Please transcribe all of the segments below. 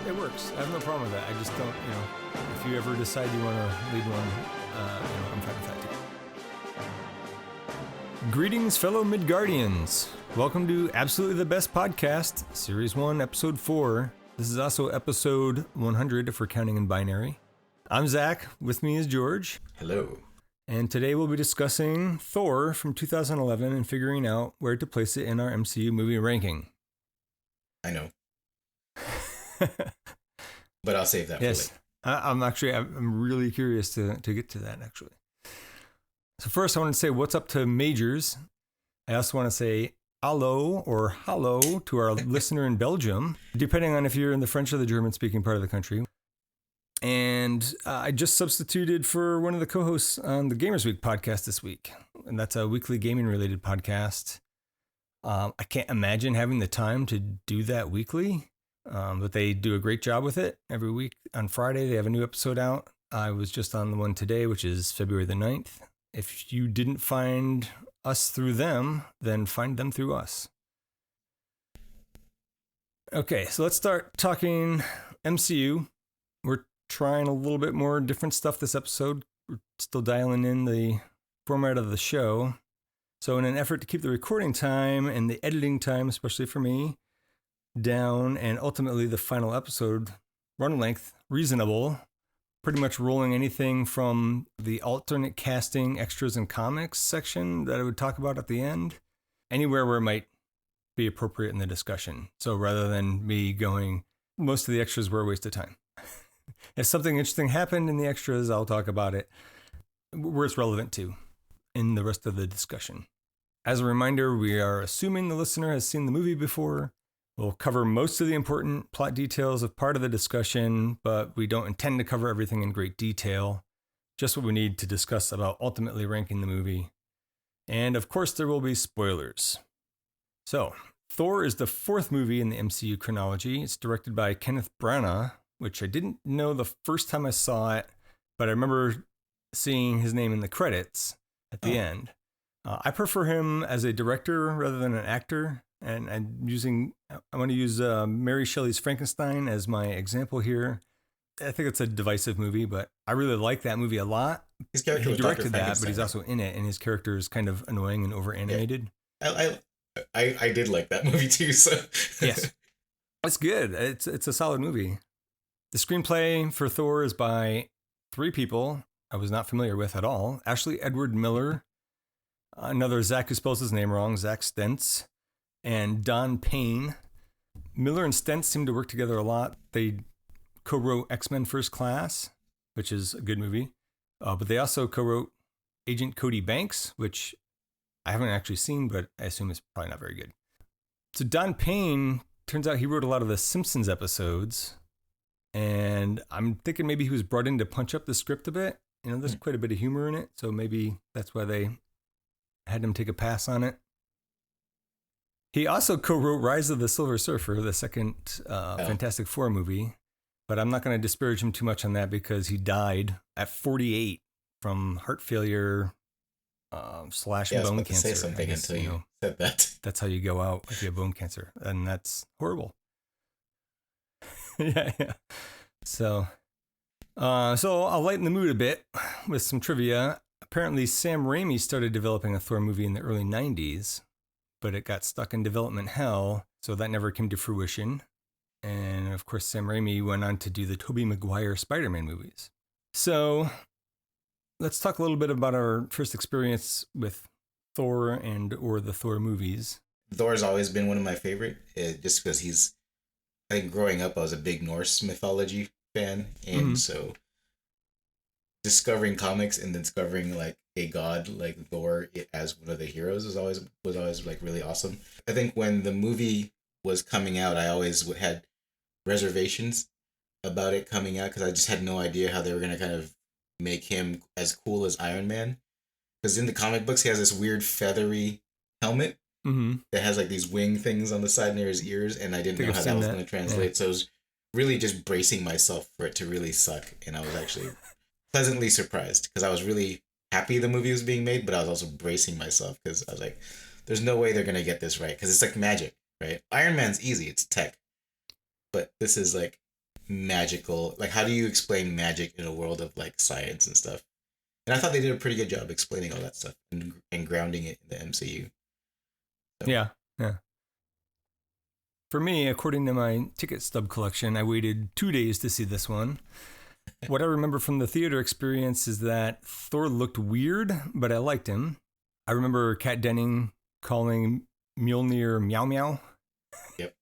it works. I have no problem with that. I just don't, if you ever decide you want to lead one, I'm fine with that too. Greetings, fellow Midgardians. Welcome to Absolutely the Best Podcast, Series 1, Episode 4. This is also Episode 100 if we're counting in binary. I'm Zach. With me is George. Hello. And today we'll be discussing Thor from 2011 and figuring out where to place it in our MCU movie ranking. I know. But I'll save that for later. I'm really curious to get to that, actually. So first I want to say what's up to Majors. I also want to say hello to our listener in Belgium, depending on if you're in the French or the German-speaking part of the country. And I just substituted for one of the co-hosts on the Gamers Week podcast this week, and that's a weekly gaming-related podcast. I can't imagine having the time to do that weekly, but they do a great job with it. Every week on Friday, they have a new episode out. I was just on the one today, which is February the 9th. If you didn't find us through them, then find them through us. Okay, so let's start talking MCU. We're trying a little bit more different stuff this episode. We're still dialing in the format of the show. So in an effort to keep the recording time and the editing time, especially for me, down, and ultimately the final episode run length reasonable, pretty much rolling anything from the alternate casting, extras, and comics section that I would talk about at the end, anywhere where it might be appropriate in the discussion. So rather than me going, most of the extras were a waste of time. If something interesting happened in the extras, I'll talk about it where it's relevant to in the rest of the discussion. As a reminder, we are assuming the listener has seen the movie before. We'll cover most of the important plot details of part of the discussion, but we don't intend to cover everything in great detail, just what we need to discuss about ultimately ranking the movie. And of course, there will be spoilers. So, Thor is the fourth movie in the MCU chronology. It's directed by Kenneth Branagh, which I didn't know the first time I saw it, but I remember seeing his name in the credits at the end. I prefer him as a director rather than an actor. And I want to use Mary Shelley's Frankenstein as my example here. I think it's a divisive movie, but I really like that movie a lot. His character he directed that, but he's also in it, and his character is kind of annoying and over animated. Yeah. I did like that movie too. So yes, it's good. It's a solid movie. The screenplay for Thor is by three people I was not familiar with at all: Ashley Edward Miller, another Zach who spells his name wrong, Zach Stentz, and Don Payne. Miller and Stentz seem to work together a lot. They co-wrote X-Men First Class, which is a good movie. But they also co-wrote Agent Cody Banks, which I haven't actually seen, but I assume it's probably not very good. So Don Payne, turns out he wrote a lot of the Simpsons episodes. And I'm thinking maybe he was brought in to punch up the script a bit. There's quite a bit of humor in it. So maybe that's why they had him take a pass on it. He also co-wrote Rise of the Silver Surfer, the second Fantastic Four movie, but I'm not going to disparage him too much on that because he died at 48 from heart failure / bone cancer. Say something until you said that. That's how you go out if you have bone cancer, and that's horrible. yeah. So I'll lighten the mood a bit with some trivia. Apparently, Sam Raimi started developing a Thor movie in the early 90s. But it got stuck in development hell, so that never came to fruition. And of course, Sam Raimi went on to do the Tobey Maguire Spider-Man movies. So let's talk a little bit about our first experience with Thor or the Thor movies. Thor's always been one of my favorite, just because I think growing up, I was a big Norse mythology fan. And so discovering comics and discovering like a god like Thor as one of the heroes was always like really awesome. I think when the movie was coming out, I always had reservations about it coming out because I just had no idea how they were going to kind of make him as cool as Iron Man. Because in the comic books, he has this weird feathery helmet that has like these wing things on the side near his ears, and I didn't know how that was going to translate. Yeah. So I was really just bracing myself for it to really suck, and I was actually pleasantly surprised because I was really happy the movie was being made, but I was also bracing myself because I was like, there's no way they're going to get this right because it's like magic, right? Iron Man's easy, it's tech. But this is like magical, like how do you explain magic in a world of like science and stuff? And I thought they did a pretty good job explaining all that stuff and grounding it in the MCU. So, Yeah. Yeah. For me, according to my ticket stub collection, I waited 2 days to see this one. What I remember from the theater experience is that Thor looked weird, but I liked him. I remember Kat Denning calling Mjolnir Meow Meow. yep.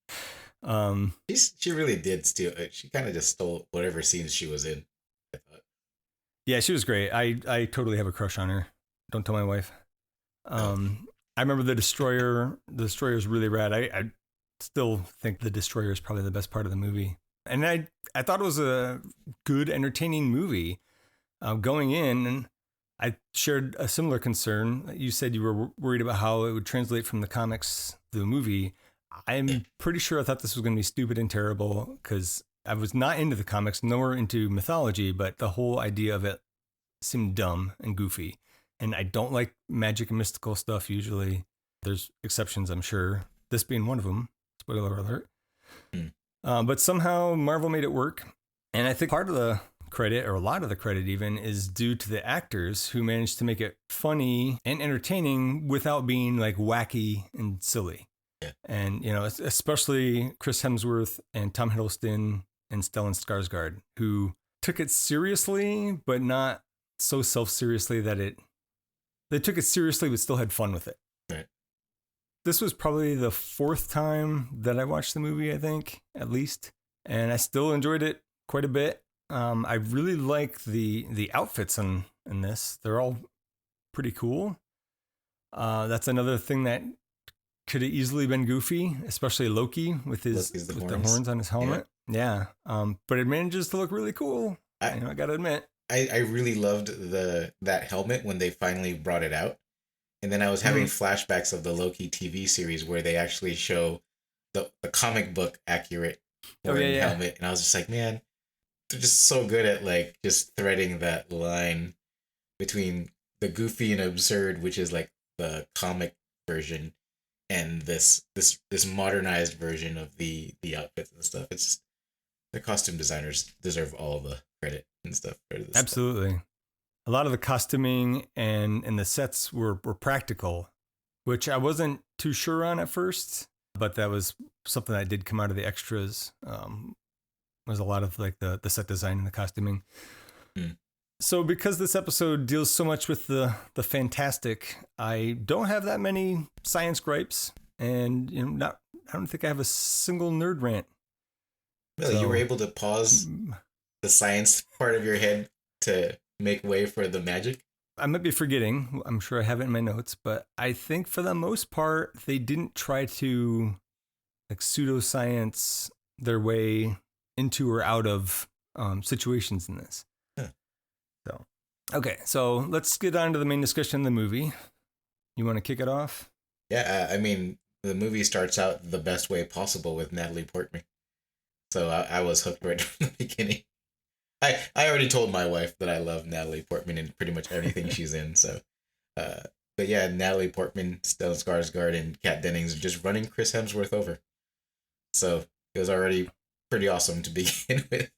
She really did steal. She kind of just stole whatever scenes she was in, I thought. Yeah, she was great. I totally have a crush on her. Don't tell my wife. I remember the Destroyer. The Destroyer is really rad. I still think the Destroyer is probably the best part of the movie. And I thought it was a good, entertaining movie. Going in, and I shared a similar concern. You said you were worried about how it would translate from the comics to the movie. I'm pretty sure I thought this was going to be stupid and terrible because I was not into the comics, nor into mythology, but the whole idea of it seemed dumb and goofy. And I don't like magic and mystical stuff usually. There's exceptions, I'm sure. This being one of them. Spoiler alert. But somehow Marvel made it work. And I think part of the credit, or a lot of the credit even, is due to the actors who managed to make it funny and entertaining without being like wacky and silly. Yeah. And, especially Chris Hemsworth and Tom Hiddleston and Stellan Skarsgård, who took it seriously, but not so self-seriously that they took it seriously, but still had fun with it. Right. This was probably the fourth time that I watched the movie, I think, at least. And I still enjoyed it quite a bit. I really like the outfits in this. They're all pretty cool. That's another thing that could have easily been goofy, especially Loki with the horns on his helmet. Yeah. But it manages to look really cool. I got to admit. I really loved that helmet when they finally brought it out. And then I was having flashbacks of the Loki TV series where they actually show the comic book accurate helmet. And I was just like, man, they're just so good at like just threading that line between the goofy and absurd, which is like the comic version, and this modernized version of the outfits and stuff. It's just, the costume designers deserve all the credit and stuff for this. Absolutely. Stuff. A lot of the costuming and the sets were practical, which I wasn't too sure on at first, but that was something that did come out of the extras. Was a lot of like the set design and the costuming. So because this episode deals so much with the fantastic, I don't have that many science gripes, and I don't think I have a single nerd rant. Really, you were able to pause the science part of your head to make way for the magic? I might be forgetting. I'm sure I have it in my notes, but I think for the most part, they didn't try to like pseudoscience their way into or out of situations in this. Huh. So, okay, so let's get on to the main discussion of the movie. You want to kick it off? Yeah, I mean, the movie starts out the best way possible with Natalie Portman. So I was hooked right from the beginning. I already told my wife that I love Natalie Portman in pretty much everything she's in. So, but yeah, Natalie Portman, Stellan Skarsgård, and Kat Dennings just running Chris Hemsworth over. So it was already pretty awesome to begin with.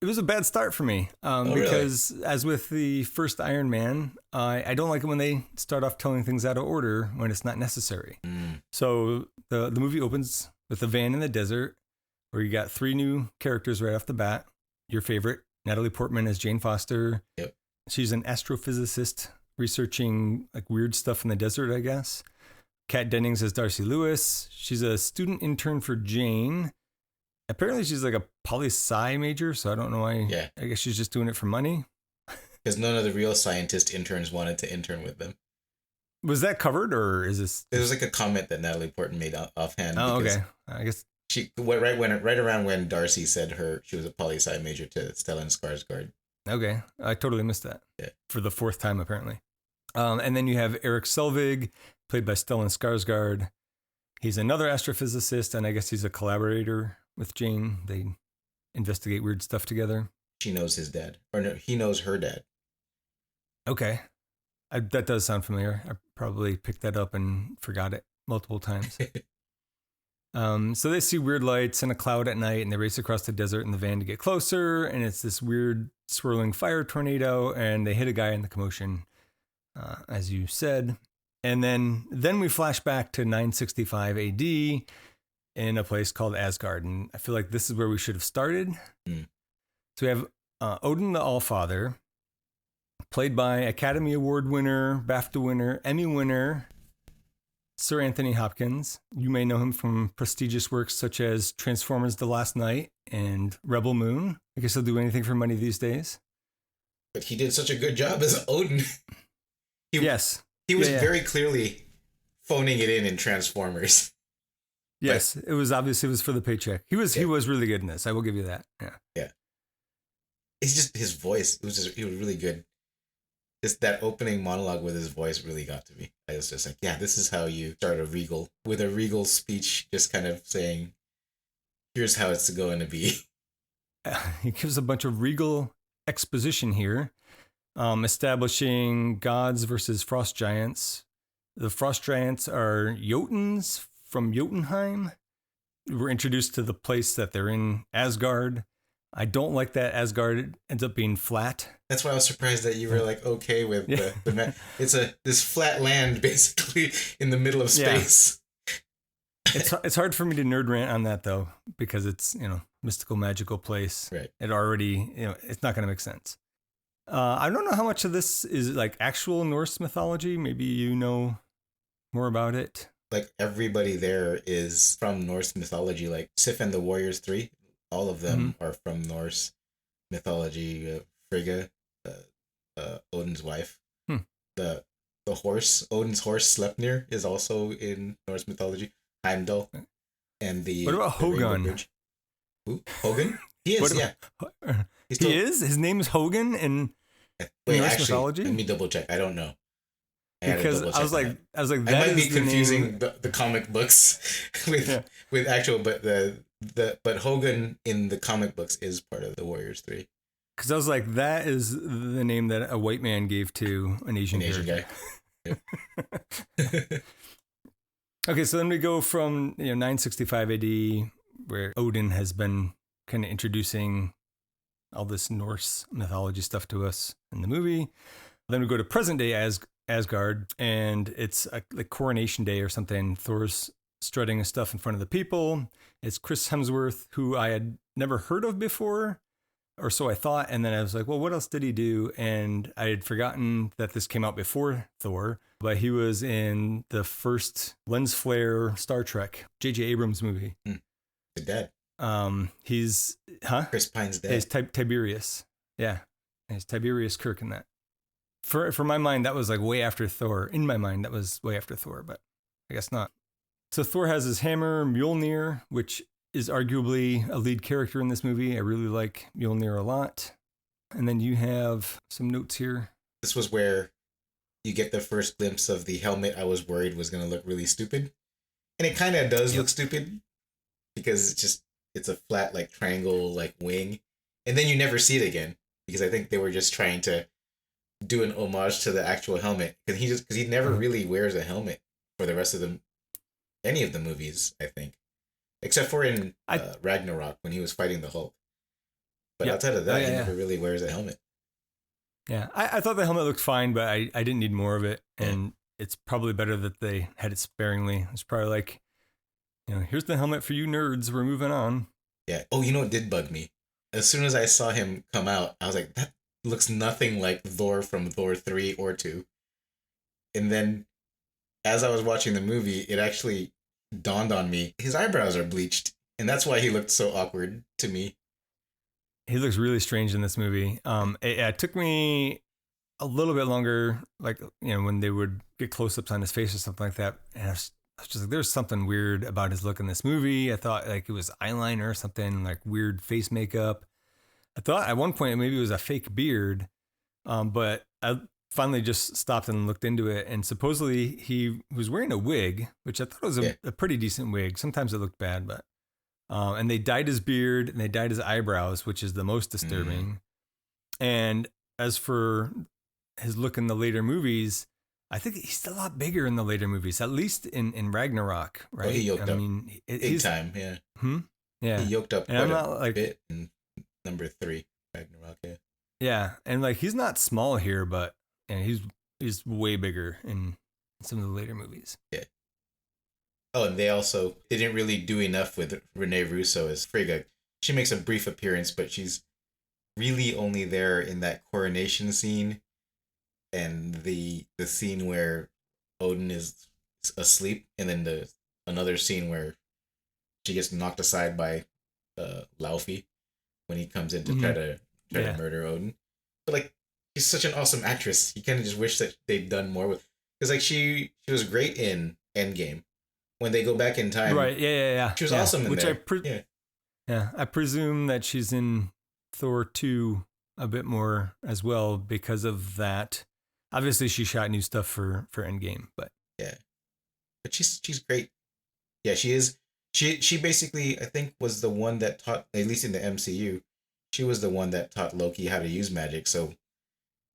It was a bad start for me because, really? As with the first Iron Man, I don't like it when they start off telling things out of order when it's not necessary. So the movie opens with a van in the desert where you got 3 new characters right off the bat. Your favorite, Natalie Portman as Jane Foster. Yep. She's an astrophysicist researching like weird stuff in the desert, I guess. Kat Dennings as Darcy Lewis. She's a student intern for Jane. Apparently she's like a poli-sci major, so I don't know why. Yeah. I guess she's just doing it for money. Because none of the real scientist interns wanted to intern with them. Was that covered, or is this? It was like a comment that Natalie Portman made offhand. Oh, okay. I guess she right around when Darcy said she was a poli-sci major to Stellan Skarsgård. Okay, I totally missed that. Yeah. For the 4th time apparently. And then you have Eric Selvig, played by Stellan Skarsgård. He's another astrophysicist, and I guess he's a collaborator with Jane. They investigate weird stuff together. She knows his dad, or no, he knows her dad. Okay, that does sound familiar. I probably picked that up and forgot it multiple times. So they see weird lights and a cloud at night, and they race across the desert in the van to get closer. And it's this weird swirling fire tornado, and they hit a guy in the commotion, as you said. And then we flash back to 965 AD in a place called Asgard, and I feel like this is where we should have started. So we have Odin the Allfather, played by Academy Award winner, BAFTA winner, Emmy winner, Sir Anthony Hopkins. You may know him from prestigious works such as Transformers: The Last Knight and Rebel Moon. I guess he'll do anything for money these days. But he did such a good job as Odin. Yes. He was very clearly phoning it in Transformers. Yes, it was for the paycheck. He was really good in this. I will give you that. Yeah. Yeah. It's just his voice. He was really good. Just that opening monologue with his voice really got to me. I was just like, yeah, this is how you start a regal speech, just kind of saying, here's how it's going to be. He gives a bunch of regal exposition here, establishing gods versus frost giants. The frost giants are Jotuns from Jotunheim. We're introduced to the place that they're in, Asgard. I don't like that Asgard ends up being flat. That's why I was surprised that you were like okay with the it's this flat land basically in the middle of space. Yeah. It's hard for me to nerd rant on that though, because it's, mystical magical place. Right. It already, it's not going to make sense. I don't know how much of this is like actual Norse mythology. Maybe you know more about it. Like everybody there is from Norse mythology, like Sif and the Warriors 3. All of them are from Norse mythology. Frigga, Odin's wife. The horse, Odin's horse Sleipnir, is also in Norse mythology. Heimdall, and the what about Hogun? Who? Hogun? He is, yeah. He is? His name is Hogun in Norse mythology? Let me double check. I don't know. Because I was like, I might be confusing the comic books with actual, but but Hogun in the comic books is part of the Warriors 3. Because I was like, that is the name that a white man gave to an Asian guy. Yep. Okay, so then we go from 965 AD, where Odin has been kind of introducing all this Norse mythology stuff to us in the movie. Then we go to present day Asgard, and it's like coronation day or something. Thor's strutting his stuff in front of the people. It's Chris Hemsworth, who I had never heard of before, or so I thought. And then I was like, well, what else did he do? And I had forgotten that this came out before Thor, but he was in the first lens flare Star Trek, J.J. Abrams movie. The dad. He's, Chris Pine's dad. He's Tiberius. Yeah. He's Tiberius Kirk in that. For my mind, that was like way after Thor. In my mind, that was way after Thor, but I guess not. So Thor has his hammer, Mjolnir, which is arguably a lead character in this movie. I really like Mjolnir a lot. And then you have some notes here. This was where you get the first glimpse of the helmet I was worried was going to look really stupid. And it kind of does look stupid because it's a flat like triangle like wing. And then you never see it again because I think they were just trying to do an homage to the actual helmet because he never really wears a helmet for the rest of any of the movies, I think, except for in Ragnarok when he was fighting the Hulk. But outside of that, he never really wears a helmet. Yeah, I thought the helmet looked fine, but I didn't need more of it, and it's probably better that they had it sparingly. It's probably like, here's the helmet for you nerds. We're moving on. Yeah. Oh, what did bug me? As soon as I saw him come out, I was like, that looks nothing like Thor from Thor 3 or 2. And then as I was watching the movie, it actually dawned on me, his eyebrows are bleached. And that's why he looked so awkward to me. He looks really strange in this movie. It took me a little bit longer, like, when they would get close-ups on his face or something like that. And I was just like, there's something weird about his look in this movie. I thought like it was eyeliner or something, like weird face makeup. I thought at one point maybe it was a fake beard, but I finally just stopped and looked into it. And supposedly he was wearing a wig, which I thought was a pretty decent wig. Sometimes it looked bad, but and they dyed his beard and they dyed his eyebrows, which is the most disturbing. And as for his look in the later movies, I think he's a lot bigger in the later movies, at least in Ragnarok, right? Oh, he yoked I up mean, big time, yeah. Yeah. He yoked up And quite I'm a not like, bit in number 3, Ragnarok, yeah. yeah. And like, he's not small here, but and he's way bigger in some of the later movies. Yeah. Oh, and they didn't really do enough with Rene Russo as Frigga. She makes a brief appearance, but she's really only there in that coronation scene and the scene where Odin is asleep, and then another scene where she gets knocked aside by Laufey when he comes in to try to murder Odin. But like, she's such an awesome actress. You kind of just wish that they'd done more with, because like she was great in Endgame. When they go back in time, Right? Yeah. she was awesome in there. I presume that she's in Thor 2 a bit more as well because of that. Obviously, she shot new stuff for Endgame, but yeah, but she's great. Yeah, she is. She basically, I think, was the one that taught, at least in the MCU, she was the one that taught Loki how to use magic. So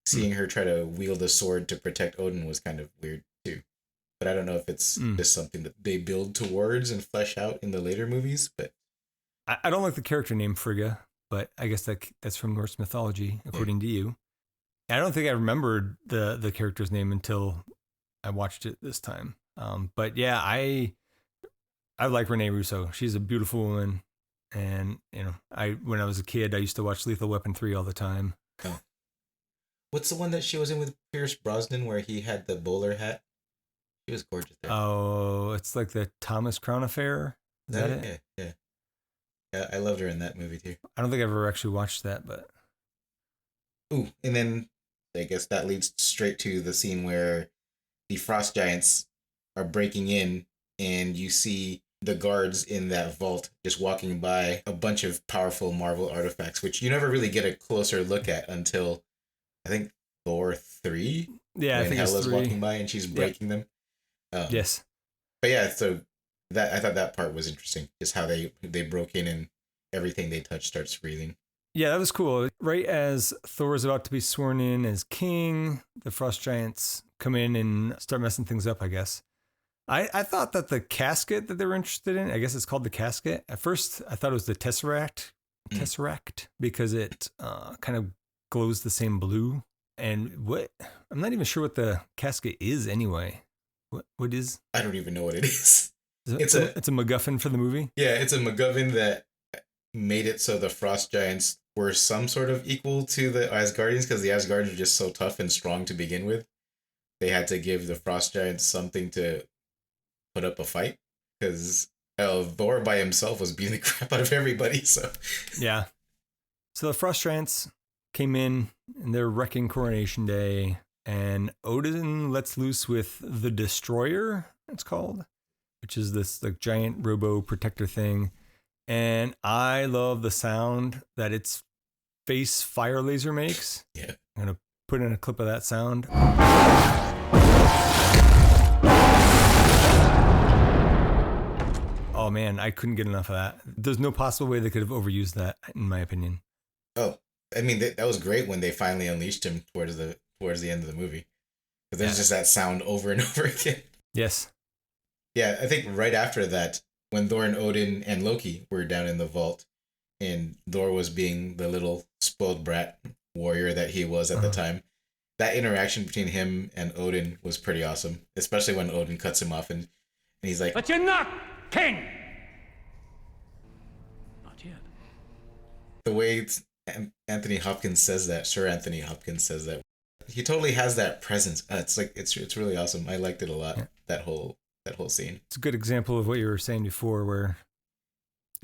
seeing her try to wield a sword to protect Odin was kind of weird too. But I don't know if it's just something that they build towards and flesh out in the later movies. But I don't like the character name Frigga, but I guess that's from Norse mythology, according to you. I don't think I remembered the character's name until I watched it this time. But yeah, I like Rene Russo. She's a beautiful woman, and when I was a kid, I used to watch Lethal Weapon 3 all the time. Oh. What's the one that she was in with Pierce Brosnan where he had the bowler hat? She was gorgeous there. Oh, it's like the Thomas Crown Affair. Is that it? Yeah. Yeah, I loved her in that movie too. I don't think I've ever actually watched that, but. Ooh, and then I guess that leads straight to the scene where the frost giants are breaking in, and you see the guards in that vault just walking by a bunch of powerful Marvel artifacts, which you never really get a closer look at until I think Thor 3. Yeah, I think Hela's 3. walking by and she's breaking them. Yes. But yeah, so I thought that part was interesting, just how they broke in and everything they touch starts breathing. Yeah, that was cool. Right as Thor is about to be sworn in as king, the frost giants come in and start messing things up, I guess. I thought that the casket that they were interested in, I guess it's called the casket. At first, I thought it was the Tesseract, because it kind of glows the same blue. And I'm not even sure what the casket is anyway. What is? I don't even know what it is. It's a MacGuffin for the movie? Yeah, it's a MacGuffin that made it so the frost giants were some sort of equal to the Asgardians, because the Asgardians are just so tough and strong to begin with. They had to give the frost giants something to put up a fight, because Thor by himself was beating the crap out of everybody. So yeah. So the frost giants came in and they're wrecking Coronation Day, and Odin lets loose with the Destroyer, it's called, which is this like giant robo protector thing. And I love the sound that its face fire laser makes. Yeah. I'm going to put in a clip of that sound. Oh man, I couldn't get enough of that. There's no possible way they could have overused that, in my opinion. Oh, I mean, that was great when they finally unleashed him towards the end of the movie. Because there's just that sound over and over again. Yes. Yeah, I think right after that, when Thor and Odin and Loki were down in the vault, and Thor was being the little spoiled brat warrior that he was at the time, that interaction between him and Odin was pretty awesome. Especially when Odin cuts him off and he's like, "But you're not king!" Not yet. The way Anthony Hopkins says that, Sir Anthony Hopkins says that, he totally has that presence. It's like it's really awesome. I liked it a lot. Yeah. That whole scene. It's a good example of what you were saying before, where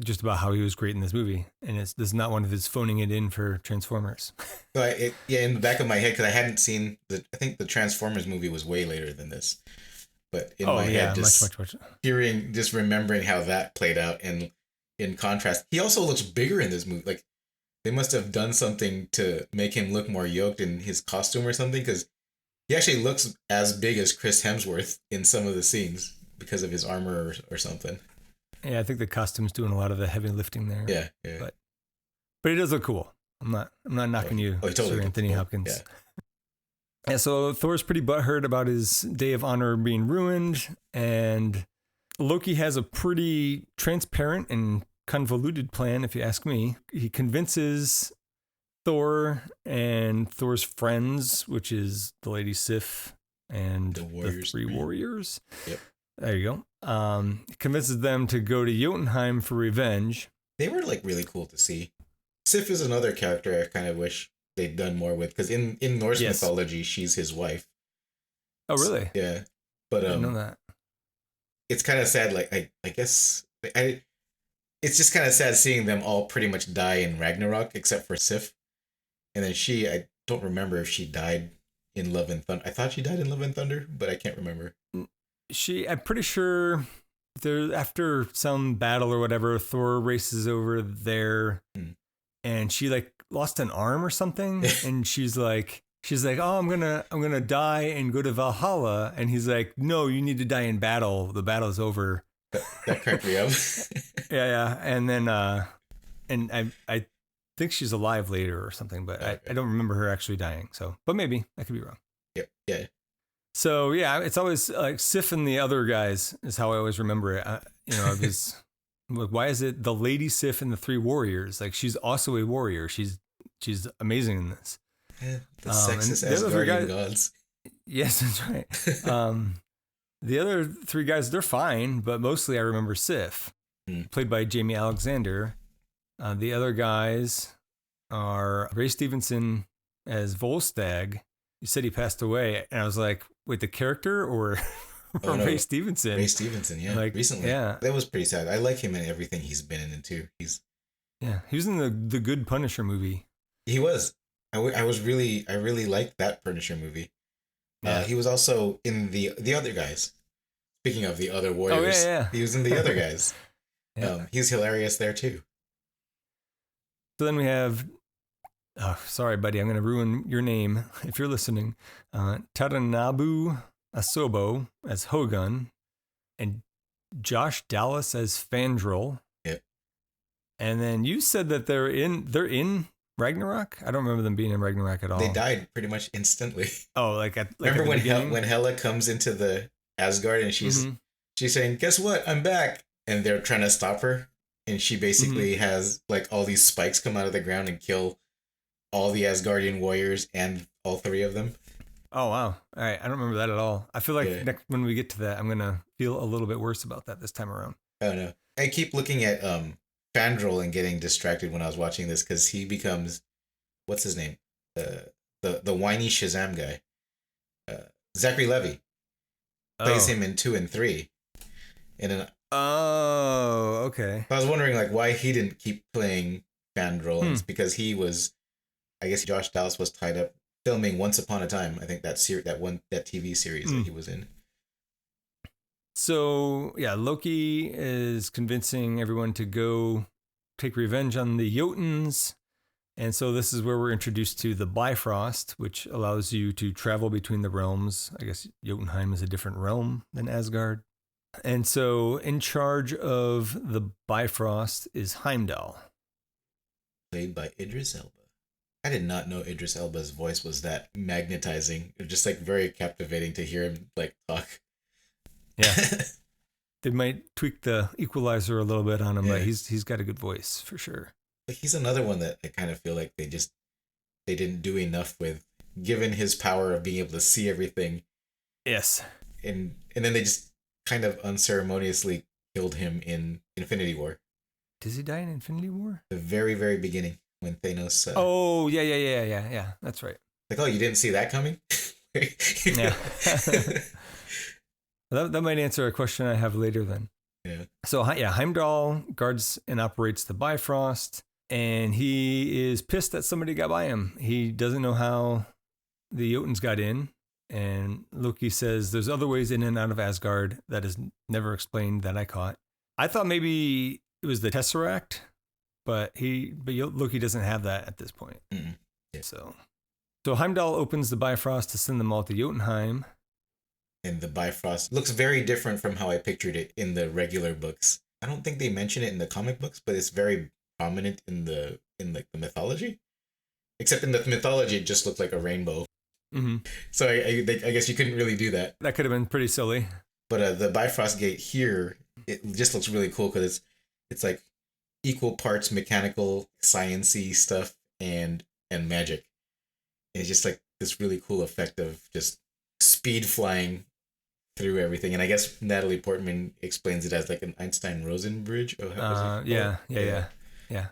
just about how he was great in this movie, and this is not one of his phoning it in for Transformers. So in the back of my head, because I hadn't seen I think the Transformers movie was way later than this, but in my head, just much. Remembering how that played out, and in contrast, he also looks bigger in this movie. Like, they must have done something to make him look more yoked in his costume or something, because he actually looks as big as Chris Hemsworth in some of the scenes because of his armor or something. Yeah, I think the costume's doing a lot of the heavy lifting there. Yeah. But it does look cool. I'm not knocking you, totally Sir Anthony Hopkins. And so Thor's pretty butthurt about his day of honor being ruined, and Loki has a pretty transparent and convoluted plan, if you ask me. He convinces Thor and Thor's friends, which is the Lady Sif and the three warriors. Yep. There you go. Convinces them to go to Jotunheim for revenge. They were like really cool to see. Sif is another character I kind of wish they'd done more with, because in Norse mythology, she's his wife. Oh, really? Yeah. But I didn't know that. It's kind of sad. Like I guess it's just kind of sad seeing them all pretty much die in Ragnarok except for Sif, and then I don't remember if she died in Love and Thunder. I thought she died in Love and Thunder, but I can't remember. I'm pretty sure there, after some battle or whatever, Thor races over there, and she like lost an arm or something, and she's like, oh, I'm gonna die and go to Valhalla, and he's like, no, you need to die in battle. The battle's over. That cracked me up. yeah, and then and I think she's alive later or something, but okay. I don't remember her actually dying. So, but maybe I could be wrong. Yep. Yeah. So yeah, it's always like Sif and the other guys is how I always remember it. I was like, why is it the Lady Sif and the three warriors? Like, she's also a warrior. She's amazing in this. Yeah, the sexist Asgardian gods. Yes, that's right. The other three guys, they're fine, but mostly I remember Sif, played by Jamie Alexander. The other guys are Ray Stevenson as Volstagg. You said he passed away, and I was like, wait, the character or no. Ray Stevenson? Ray Stevenson, yeah, like, recently. Yeah, that was pretty sad. I like him in everything he's been in too. He was in the Good Punisher movie. He was. I really liked that Punisher movie. Yeah. He was also in the other guys. Speaking of the other warriors, he was in the other guys. He's hilarious there too. So then we have, sorry, buddy, I'm going to ruin your name if you're listening. Tadanabu Asobo as Hogun, and Josh Dallas as Fandral. Yep. And then you said that they're in Ragnarok? I don't remember them being in Ragnarok at all. They died pretty much instantly. Oh, remember when Hela comes into the Asgard and she's saying, "Guess what? I'm back," and they're trying to stop her, and she basically has like all these spikes come out of the ground and kill all the Asgardian warriors and all three of them. Oh wow! All right, I don't remember that at all. I feel like when we get to that, I'm gonna feel a little bit worse about that this time around. Oh no! I keep looking at Fandral and getting distracted when I was watching this because he becomes, what's his name? The whiny Shazam guy. Zachary Levi plays him in 2 and 3. And then, okay. I was wondering like why he didn't keep playing Fandral. It's because he was, I guess Josh Dallas was tied up filming Once Upon a Time. I think that TV series that he was in. So, yeah, Loki is convincing everyone to go take revenge on the Jotuns. And so this is where we're introduced to the Bifrost, which allows you to travel between the realms. I guess Jotunheim is a different realm than Asgard. And so in charge of the Bifrost is Heimdall. Played by Idris Elba. I did not know Idris Elba's voice was that magnetizing. It was just like very captivating to hear him like talk. Yeah, they might tweak the equalizer a little bit on him, but he's got a good voice for sure. But he's another one that I kind of feel like they didn't do enough with, given his power of being able to see everything. Yes, and then they just kind of unceremoniously killed him in Infinity War. Does he die in Infinity War? The very, very beginning when Thanos. Yeah. That's right. Like, oh, you didn't see that coming? Yeah. That might answer a question I have later then. Yeah. So, Heimdall guards and operates the Bifrost, and he is pissed that somebody got by him. He doesn't know how the Jotuns got in, and Loki says there's other ways in and out of Asgard that is never explained that I caught. I thought maybe it was the Tesseract, but Loki doesn't have that at this point. Mm-hmm. Yeah. So Heimdall opens the Bifrost to send them all to Jotunheim. And the Bifrost looks very different from how I pictured it in the regular books. I don't think they mention it in the comic books, but it's very prominent in the mythology. Except in the mythology, it just looked like a rainbow. Mm-hmm. So I guess you couldn't really do that. That could have been pretty silly. But the Bifrost Gate here, it just looks really cool because it's like equal parts mechanical, science-y stuff and magic. And it's just like this really cool effect of just speed flying through everything. And I guess Natalie Portman explains it as like an Einstein-Rosen bridge. Oh, how was it? Yeah.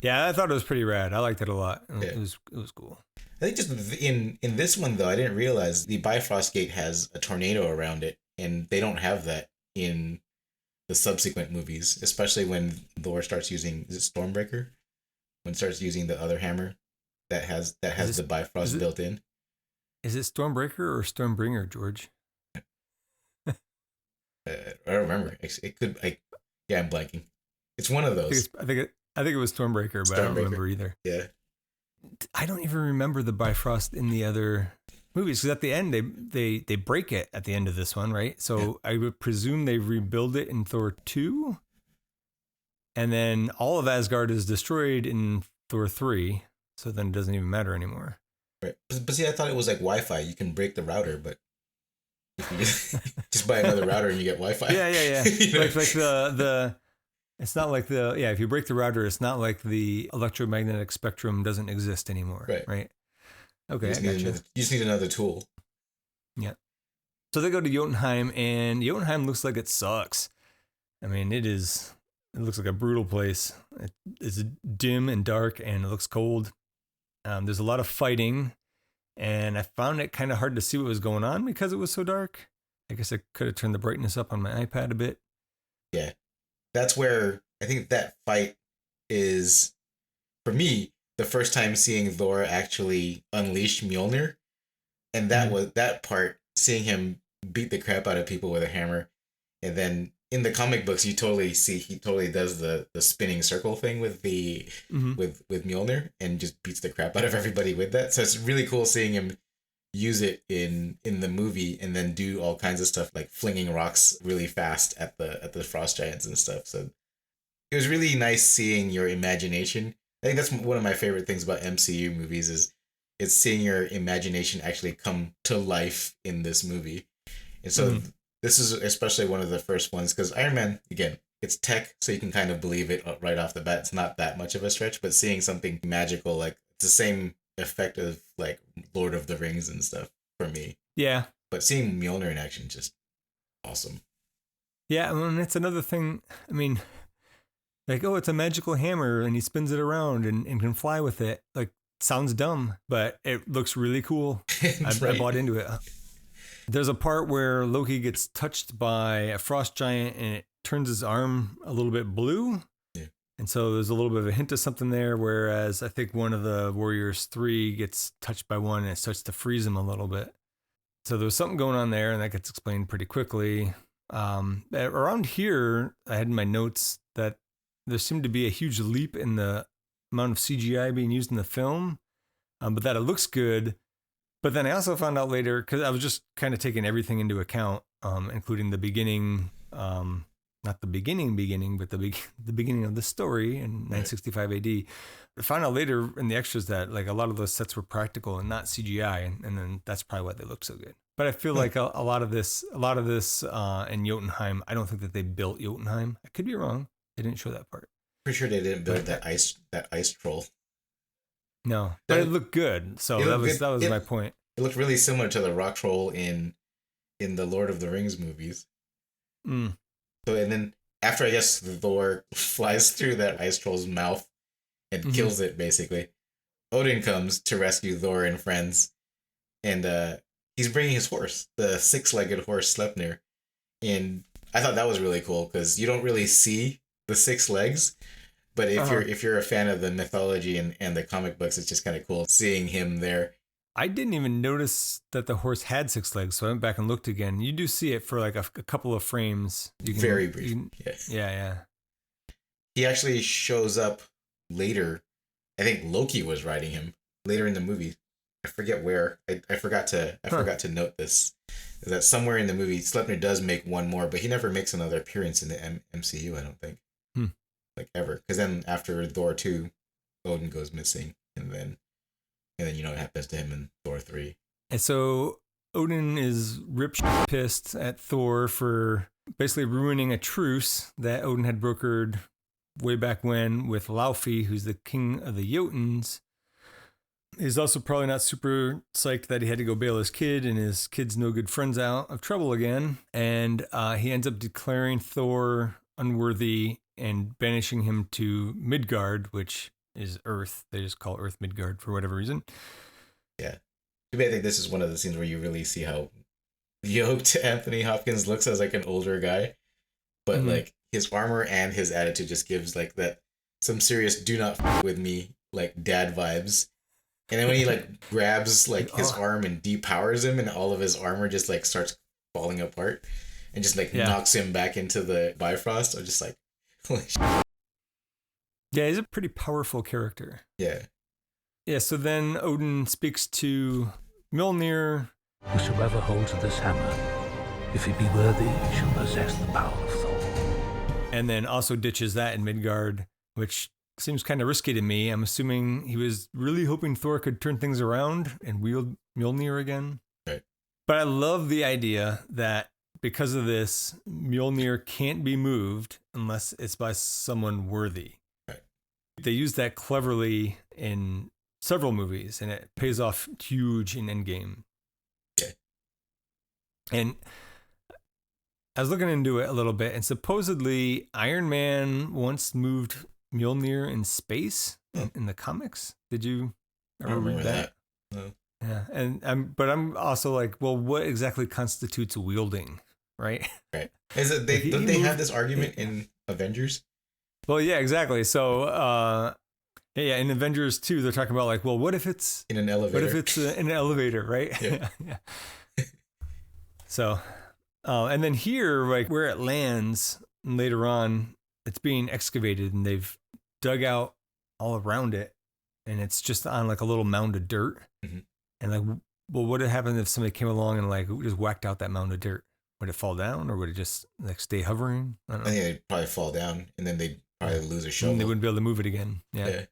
Yeah, I thought it was pretty rad. I liked it a lot. It was cool. I think just in this one though, I didn't realize the Bifrost Gate has a tornado around it, and they don't have that in the subsequent movies, especially when Thor starts using, is it Stormbreaker? When it starts using the other hammer that has the Bifrost built in. Is it Stormbreaker or Stormbringer, George? I don't remember. It could. I'm blanking. It's one of those. I think it was Stormbreaker, but I don't remember either. Yeah. I don't even remember the Bifrost in the other movies, because at the end they break it at the end of this one, right? So I would presume they rebuild it in Thor 2, and then all of Asgard is destroyed in Thor 3. So then it doesn't even matter anymore. Right, but see, I thought it was like Wi-Fi. You can break the router, but if you just buy another router and you get Wi-Fi. Yeah. You know? Like the. It's not like if you break the router, it's not like the electromagnetic spectrum doesn't exist anymore. Right? Okay, you just need another tool. Yeah. So they go to Jotunheim, and Jotunheim looks like it sucks. I mean, it looks like a brutal place. It's dim and dark, and it looks cold. There's a lot of fighting, and I found it kind of hard to see what was going on because it was so dark. I guess I could have turned the brightness up on my iPad a bit. Yeah. That's where I think that fight is, for me, the first time seeing Thor actually unleash Mjolnir. And that was that part, seeing him beat the crap out of people with a hammer. And then in the comic books, you totally see he totally does the spinning circle thing with the with Mjolnir and just beats the crap out of everybody with that. So it's really cool seeing him use it in the movie and then do all kinds of stuff like flinging rocks really fast at the frost giants and stuff. So it was really nice seeing your imagination. I think that's one of my favorite things about MCU movies is it's seeing your imagination actually come to life in this movie. And so this is especially one of the first ones because Iron Man, again, it's tech, so you can kind of believe it right off the bat. It's not that much of a stretch, but seeing something magical, like it's the same effect of like Lord of the Rings and stuff for me. Yeah. But seeing Mjolnir in action, just awesome. Yeah, I mean, it's another thing. I mean, like, oh, it's a magical hammer and he spins it around and can fly with it. Like, sounds dumb, but it looks really cool. I bought into it. There's a part where Loki gets touched by a frost giant and it turns his arm a little bit blue. And so there's a little bit of a hint of something there, whereas I think one of the Warriors 3 gets touched by one and it starts to freeze him a little bit. So there was something going on there, and that gets explained pretty quickly. Around here, I had in my notes that there seemed to be a huge leap in the amount of CGI being used in the film, but that it looks good. But then I also found out later, because I was just kind of taking everything into account, including the beginning, not the beginning, but the beginning of the story in 965 AD. I found out later in the extras that like a lot of those sets were practical and not CGI, and then that's probably why they look so good. But I feel like a lot of this in Jotunheim, I don't think that they built Jotunheim. I could be wrong. They didn't show that part. Pretty sure they didn't build that ice troll. No, but it looked good. So that was my point. It looked really similar to the rock troll in the Lord of the Rings movies. So, and then after, I guess, Thor flies through that ice troll's mouth and kills it, basically, Odin comes to rescue Thor and friends. And he's bringing his horse, the six-legged horse Sleipnir. And I thought that was really cool because you don't really see the six legs. But if you're a fan of the mythology and the comic books, it's just kind of cool seeing him there. I didn't even notice that the horse had six legs, so I went back and looked again. You do see it for like a couple of frames. Very brief. Yeah. He actually shows up later. I think Loki was riding him later in the movie. I forget where. I forgot to note this. Is that somewhere in the movie, Sleipnir does make one more, but he never makes another appearance in the MCU, I don't think. Like ever. Because then after Thor 2, Odin goes missing, and then And then you know what happens to him in Thor 3. And so Odin is pissed at Thor for basically ruining a truce that Odin had brokered way back when with Laufey, who's the king of the Jotuns. He's also probably not super psyched that he had to go bail his kid and his kid's no good friends out of trouble again. And he ends up declaring Thor unworthy and banishing him to Midgard, which is Earth. They just call Earth Midgard for whatever reason. Yeah. To me, I think this is one of the scenes where you really see how yoked Anthony Hopkins looks as like an older guy. But like his armor and his attitude just gives like that some serious do not f with me like dad vibes. And then when he like grabs like his arm and depowers him and all of his armor just like starts falling apart and just like knocks him back into the Bifrost, I'm just like, holy shit. Yeah, he's a pretty powerful character. Yeah. Yeah, so then Odin speaks to Mjolnir. Whosoever holds this hammer, if he be worthy, shall possess the power of Thor. And then also ditches that in Midgard, which seems kind of risky to me. I'm assuming he was really hoping Thor could turn things around and wield Mjolnir again. Right. But I love the idea that because of this, Mjolnir can't be moved unless it's by someone worthy. Right. They use that cleverly in several movies, and it pays off huge in Endgame. Yeah. And I was looking into it a little bit, and supposedly Iron Man once moved Mjolnir in space in the comics. Did you ever read that? No. Yeah, and I'm also like, well, what exactly constitutes wielding, right? Right. Is it don't they have this argument in Avengers? Well, yeah, exactly. So, yeah, in Avengers 2, they're talking about like, well, what if it's in an elevator? What if it's in an elevator, right? Yeah. Yeah. So, and then here, like where it lands later on, it's being excavated and they've dug out all around it, and it's just on like a little mound of dirt. Mm-hmm. And like, well, what would happen if somebody came along and like just whacked out that mound of dirt? Would it fall down, or would it just like stay hovering? I don't know. I think they'd probably fall down, and then they'd probably lose a shovel. And they wouldn't be able to move it again. Yeah.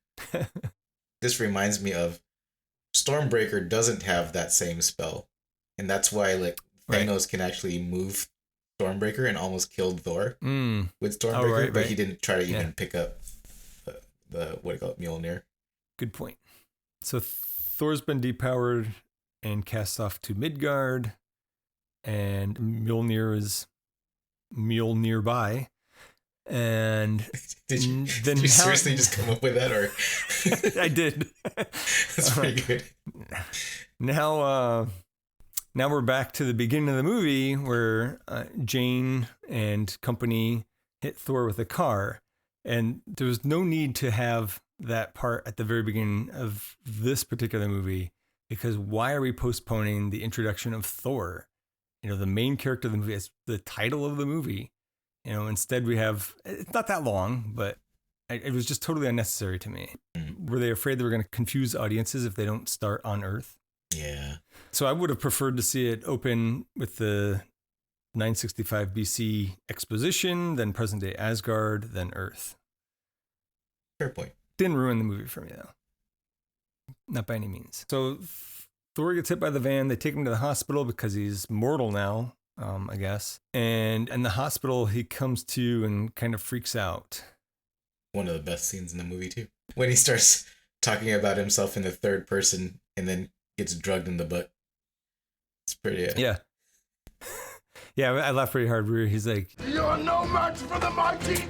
This reminds me of Stormbreaker doesn't have that same spell, and that's why like Thanos can actually move Stormbreaker and almost killed Thor with Stormbreaker, but he didn't try to even pick up the what do you call it, Mjolnir. Good point. So Thor's been depowered and cast off to Midgard, and Mjolnir is nearby. And did you seriously just come up with that, or I did? That's pretty good. Now we're back to the beginning of the movie where Jane and company hit Thor with a car, and there was no need to have that part at the very beginning of this particular movie, because why are we postponing the introduction of Thor? You know, the main character of the movie is the title of the movie. You know, instead we have, it's not that long, but it was just totally unnecessary to me. Were they afraid they were going to confuse audiences if they don't start on Earth? Yeah. So I would have preferred to see it open with the 965 BC exposition, then present day Asgard, then Earth. Fair point. Didn't ruin the movie for me, though. Not by any means. So Thor gets hit by the van. They take him to the hospital because he's mortal now, I guess. And in the hospital, he comes to and kind of freaks out. One of the best scenes in the movie, too. When he starts talking about himself in the third person and then gets drugged in the butt. It's pretty... Yeah. Yeah, I laughed pretty hard where he's like... You're no match for the mighty!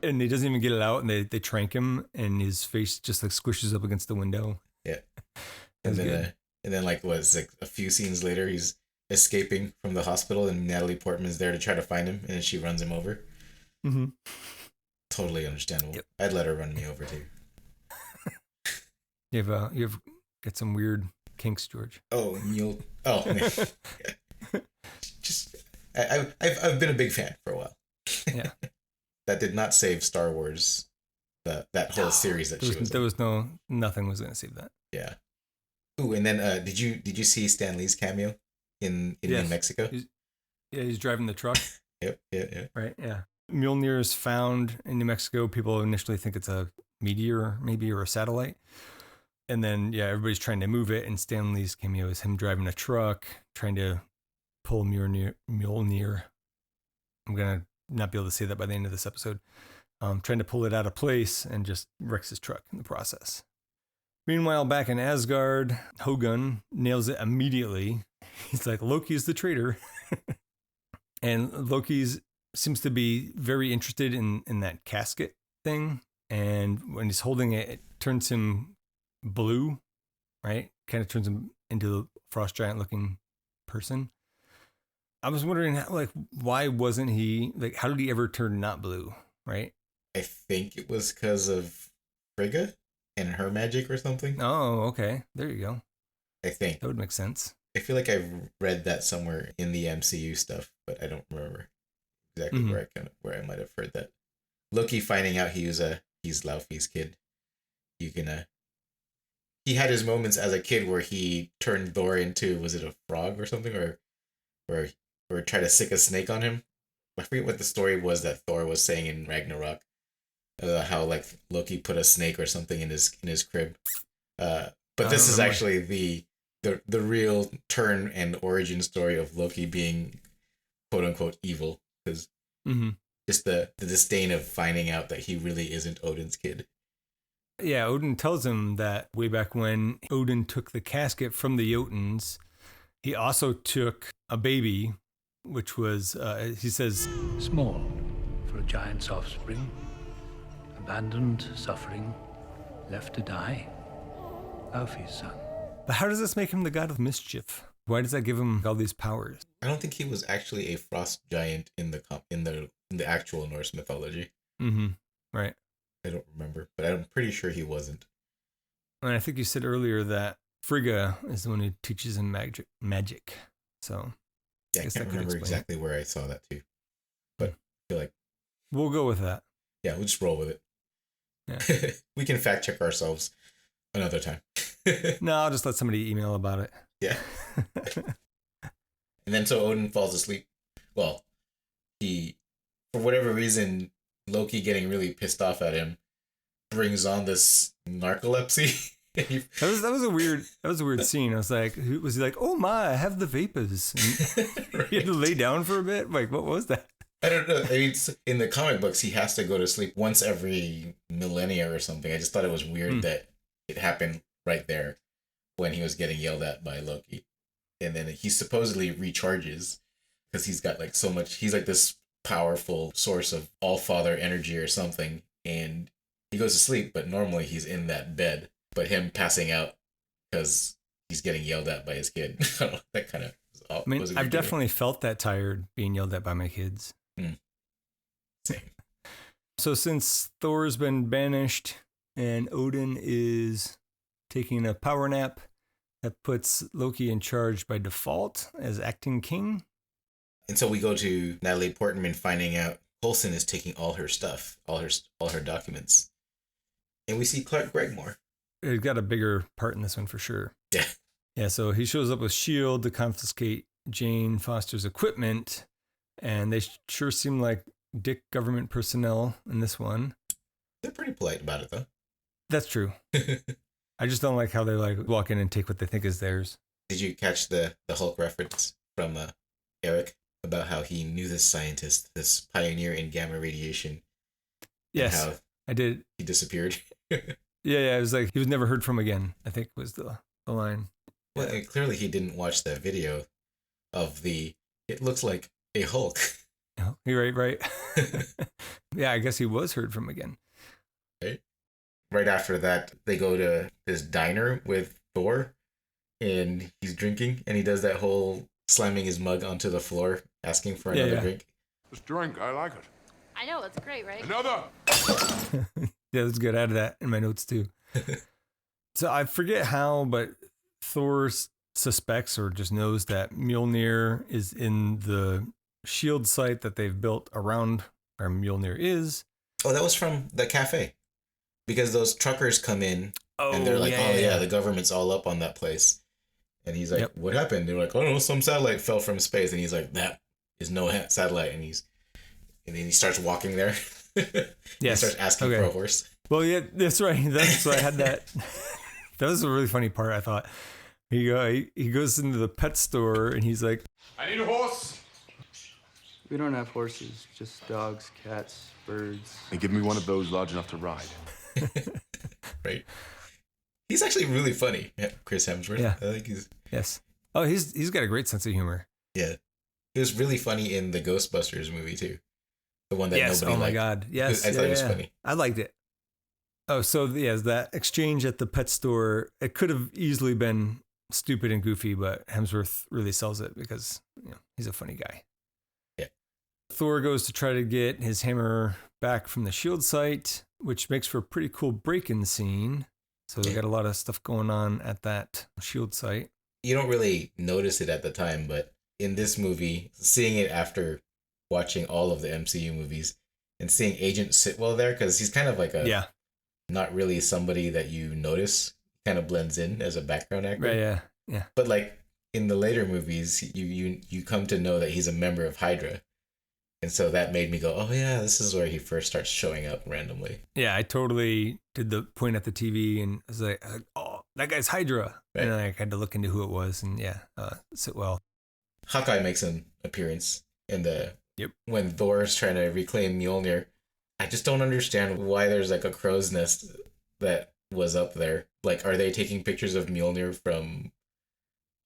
And he doesn't even get it out, and they trank him, and his face just like squishes up against the window. Yeah. And then like was like a few scenes later, he's escaping from the hospital, and Natalie Portman's there to try to find him, and then she runs him over. Mm-hmm. Totally understandable. Yep. I'd let her run me over too. You've got some weird kinks, George. Oh, mule. Oh, man. Just I've been a big fan for a while. Yeah. That did not save Star Wars. That whole series that there was nothing was going to save that. Yeah. Ooh, and then did you see Stan Lee's cameo in New Mexico? He's driving the truck. Yep. Yeah. Right. Yeah. Mjolnir is found in New Mexico. People initially think it's a meteor, maybe, or a satellite. And then, everybody's trying to move it. And Stanley's cameo is him driving a truck, trying to pull Mjolnir. I'm going to not be able to say that by the end of this episode. Trying to pull it out of place and just wrecks his truck in the process. Meanwhile, back in Asgard, Hogun nails it immediately. He's like, Loki's the traitor. And Loki's seems to be very interested in that casket thing. And when he's holding it, it turns him blue, right? Kind of turns him into a frost giant looking person. I was wondering, why wasn't he, how did he ever turn not blue, right? I think it was because of Frigga and her magic or something. Oh, okay. There you go. I think. That would make sense. I feel like I've read that somewhere in the MCU stuff, but I don't remember exactly where I might have heard that. Loki finding out he's Laufey's kid. He had his moments as a kid where he turned Thor into, was it a frog or something, or tried to sick a snake on him. I forget what the story was that Thor was saying in Ragnarok. How Loki put a snake or something in his crib. But this is actually the real turn and origin story of Loki being quote unquote evil, because just the disdain of finding out that he really isn't Odin's kid. Yeah, Odin tells him that way back when Odin took the casket from the Jotuns, he also took a baby, which was, he says, small for a giant's offspring, abandoned, suffering, left to die. Laufey's son. But how does this make him the god of mischief? Why does that give him all these powers? I don't think he was actually a frost giant in the actual Norse mythology. Right. I don't remember, but I'm pretty sure he wasn't. And I think you said earlier that Frigga is the one who teaches him magic. So yeah, I can't remember exactly where I saw that too, but I feel like we'll go with that. Yeah, we'll just roll with it. Yeah. We can fact check ourselves another time. No, I'll just let somebody email about it. Yeah. And then so Odin falls asleep. Well, for whatever reason, Loki getting really pissed off at him brings on this narcolepsy. that was a weird scene. I was like, was he like, oh my, I have the vapors. Right. He had to lay down for a bit. Like, what was that? I don't know. I mean, in the comic books, he has to go to sleep once every millennia or something. I just thought it was weird that it happened right there when he was getting yelled at by Loki. And then he supposedly recharges because he's got so much, he's like this powerful source of all-father energy or something. And he goes to sleep, but normally he's in that bed. But him passing out because he's getting yelled at by his kid. That kind of... I mean, I've definitely felt that tired being yelled at by my kids. Same. So since Thor's been banished and Odin is taking a power nap, that puts Loki in charge by default as acting king. And so we go to Natalie Portman finding out Coulson is taking all her stuff, all her documents. And we see Clark Gregg more. He's got a bigger part in this one for sure. Yeah. Yeah, so he shows up with S.H.I.E.L.D. to confiscate Jane Foster's equipment, and they sure seem like dick government personnel in this one. They're pretty polite about it, though. That's true. I just don't like how they walk in and take what they think is theirs. Did you catch the Hulk reference from Eric about how he knew this scientist, this pioneer in gamma radiation? Yes, how I did. He disappeared. Yeah, it was like he was never heard from again, I think was the line. Well, Yeah. clearly he didn't watch that video of it looks like a Hulk. Oh, you're right. Yeah, I guess he was heard from again. Right after that, they go to this diner with Thor, and he's drinking, and he does that whole slamming his mug onto the floor, asking for another drink. This drink, I like it. I know, it's great, right? Another! Yeah, that's good. I added that in my notes too. So I forget how, but Thor suspects or just knows that Mjolnir is in the shield site that they've built around where Mjolnir is. Oh, that was from the cafe. Because those truckers come in and they're like, yeah, the government's all up on that place. And he's like, What happened? They're like, oh no, some satellite fell from space. And he's like, that is no satellite. And then he starts walking there. Yes. He starts asking for a horse. Well, yeah, that's right. That's why I had that That was a really funny part, I thought. He goes into the pet store and he's like, I need a horse. We don't have horses, just dogs, cats, birds. And give me one of those large enough to ride. Right. He's actually really funny, Chris Hemsworth. Yeah. I think he's... yes. Oh, he's got a great sense of humor. Yeah. He was really funny in the Ghostbusters movie, too. The one that Yes. nobody Oh, my liked. God. Yes. I thought it was funny. I liked it. Oh, so, yeah, that exchange at the pet store, it could have easily been stupid and goofy, but Hemsworth really sells it because he's a funny guy. Yeah. Thor goes to try to get his hammer back from the shield site, which makes for a pretty cool break-in scene. So we got a lot of stuff going on at that shield site. You don't really notice it at the time, but in this movie, seeing it after watching all of the MCU movies and seeing Agent Sitwell there, because he's kind of like not really somebody that you notice, kind of blends in as a background actor. Right, yeah. But like in the later movies, you come to know that he's a member of Hydra. And so that made me go, oh yeah, this is where he first starts showing up randomly. Yeah, I totally did the point at the TV and was like, oh, that guy's Hydra. Right. And I had to look into who it was and Sitwell. Hawkeye makes an appearance in when Thor's trying to reclaim Mjolnir. I just don't understand why there's like a crow's nest that was up there. Like, are they taking pictures of Mjolnir from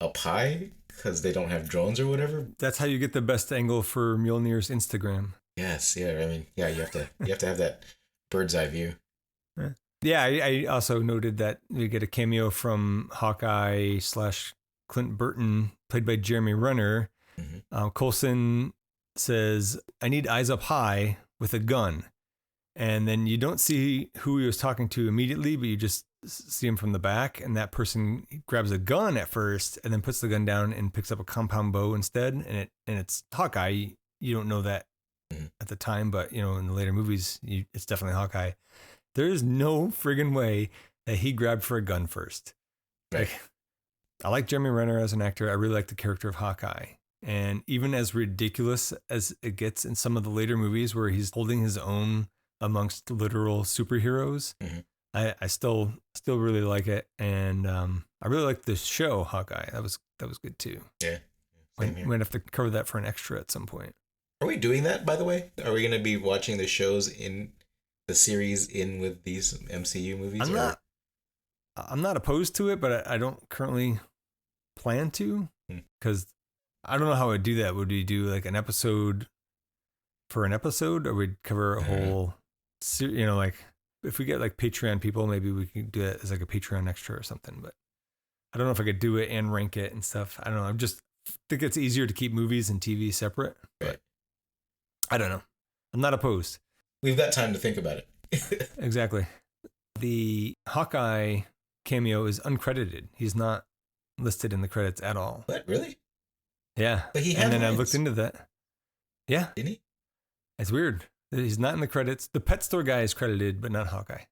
up high because they don't have drones or whatever? That's how you get the best angle for Mjolnir's Instagram. Yes, yeah. I mean, yeah, you have to have that bird's eye view. Yeah, I also noted that we get a cameo from Hawkeye / Clint Burton, played by Jeremy Renner. Mm-hmm. Coulson says, "I need eyes up high with a gun." And then you don't see who he was talking to immediately, but you just see him from the back. And that person grabs a gun at first and then puts the gun down and picks up a compound bow instead. And it's Hawkeye. You don't know that at the time, but in the later movies, it's definitely Hawkeye. There is no friggin' way that he grabbed for a gun first. Right. Like, I like Jeremy Renner as an actor. I really like the character of Hawkeye. And even as ridiculous as it gets in some of the later movies where he's holding his own amongst literal superheroes, I still really like it. And I really like the show Hawkeye. That was good too. Yeah. We might have to cover that for an extra at some point. Are we doing that, by the way? Are we going to be watching the shows in the series in with these MCU movies? I'm not opposed to it, but I don't currently plan to, because I don't know how I'd do that. Would we do like an episode for an episode, or we'd cover a whole like if we get like Patreon people, maybe we could do it as like a Patreon extra or something, but I don't know if I could do it and rank it and stuff. I don't know. I just think it's easier to keep movies and TV separate, but I don't know. I'm not opposed. We've got time to think about it. Exactly. The Hawkeye cameo is uncredited. He's not listed in the credits at all. What, really? Yeah. But he had and then lines. I looked into that. Yeah. Didn't he? It's weird. He's not in the credits. The pet store guy is credited, but not Hawkeye.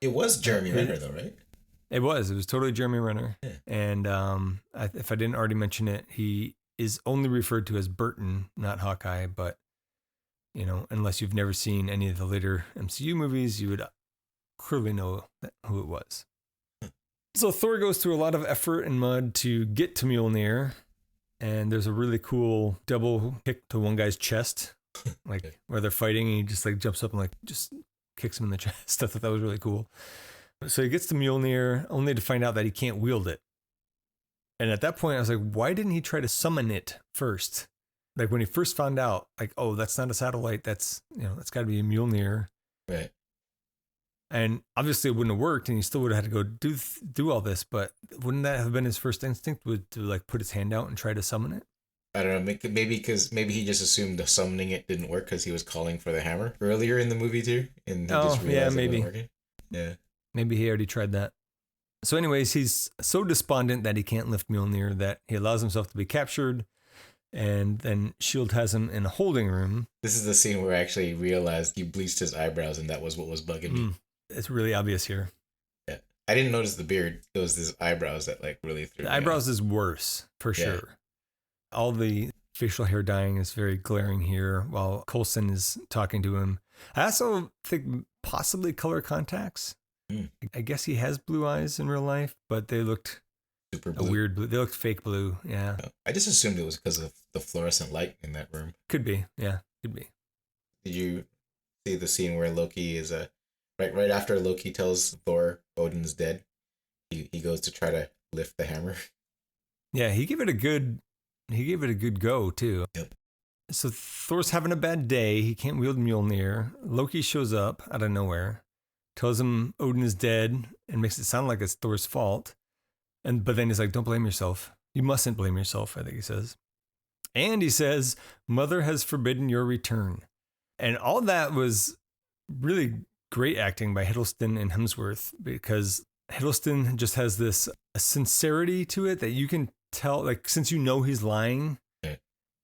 It was Jeremy Renner, though, right? It was totally Jeremy Renner. Yeah. And if I didn't already mention it, he is only referred to as Burton, not Hawkeye. But, unless you've never seen any of the later MCU movies, you would clearly know who it was. So Thor goes through a lot of effort and mud to get to Mjolnir. And there's a really cool double kick to one guy's chest, like where they're fighting, and he just like jumps up and like just kicks him in the chest. I thought that was really cool. So he gets to Mjolnir only to find out that he can't wield it. And at that point, I was like, why didn't he try to summon it first? Like when he first found out, like, oh, that's not a satellite. That's, that's got to be a Mjolnir. Right. And obviously it wouldn't have worked, and he still would have had to go do all this. But wouldn't that have been his first instinct, would to like put his hand out and try to summon it? I don't know. Maybe he just assumed the summoning it didn't work because he was calling for the hammer earlier in the movie too, and he just realized it wasn't working. Yeah. Maybe he already tried that. So anyways, he's so despondent that he can't lift Mjolnir that he allows himself to be captured, and then S.H.I.E.L.D. has him in a holding room. This is the scene where I actually realized he bleached his eyebrows, and that was what was bugging me. It's really obvious here. Yeah. I didn't notice the beard. It was his eyebrows that like really threw me eyebrows off. Is worse, for sure. All the facial hair dyeing is very glaring here while Coulson is talking to him. I also think possibly color contacts. I guess he has blue eyes in real life, but they looked Super a blue. weird blue. They looked fake blue. Yeah. Oh, I just assumed it was because of the fluorescent light in that room. Could be. Yeah. Could be. Did you see the scene where Loki is right after Loki tells Thor Odin's dead? He goes to try to lift the hammer. Yeah. He gave it a good go too. Yep. So Thor's having a bad day. He can't wield Mjolnir. Loki shows up out of nowhere, tells him Odin is dead, and makes it sound like it's Thor's fault. But then he's like, "Don't blame yourself. You mustn't blame yourself," I think he says. And he says, "Mother has forbidden your return." And all that was really great acting by Hiddleston and Hemsworth, because Hiddleston just has this sincerity to it that you can tell, like, since you know he's lying,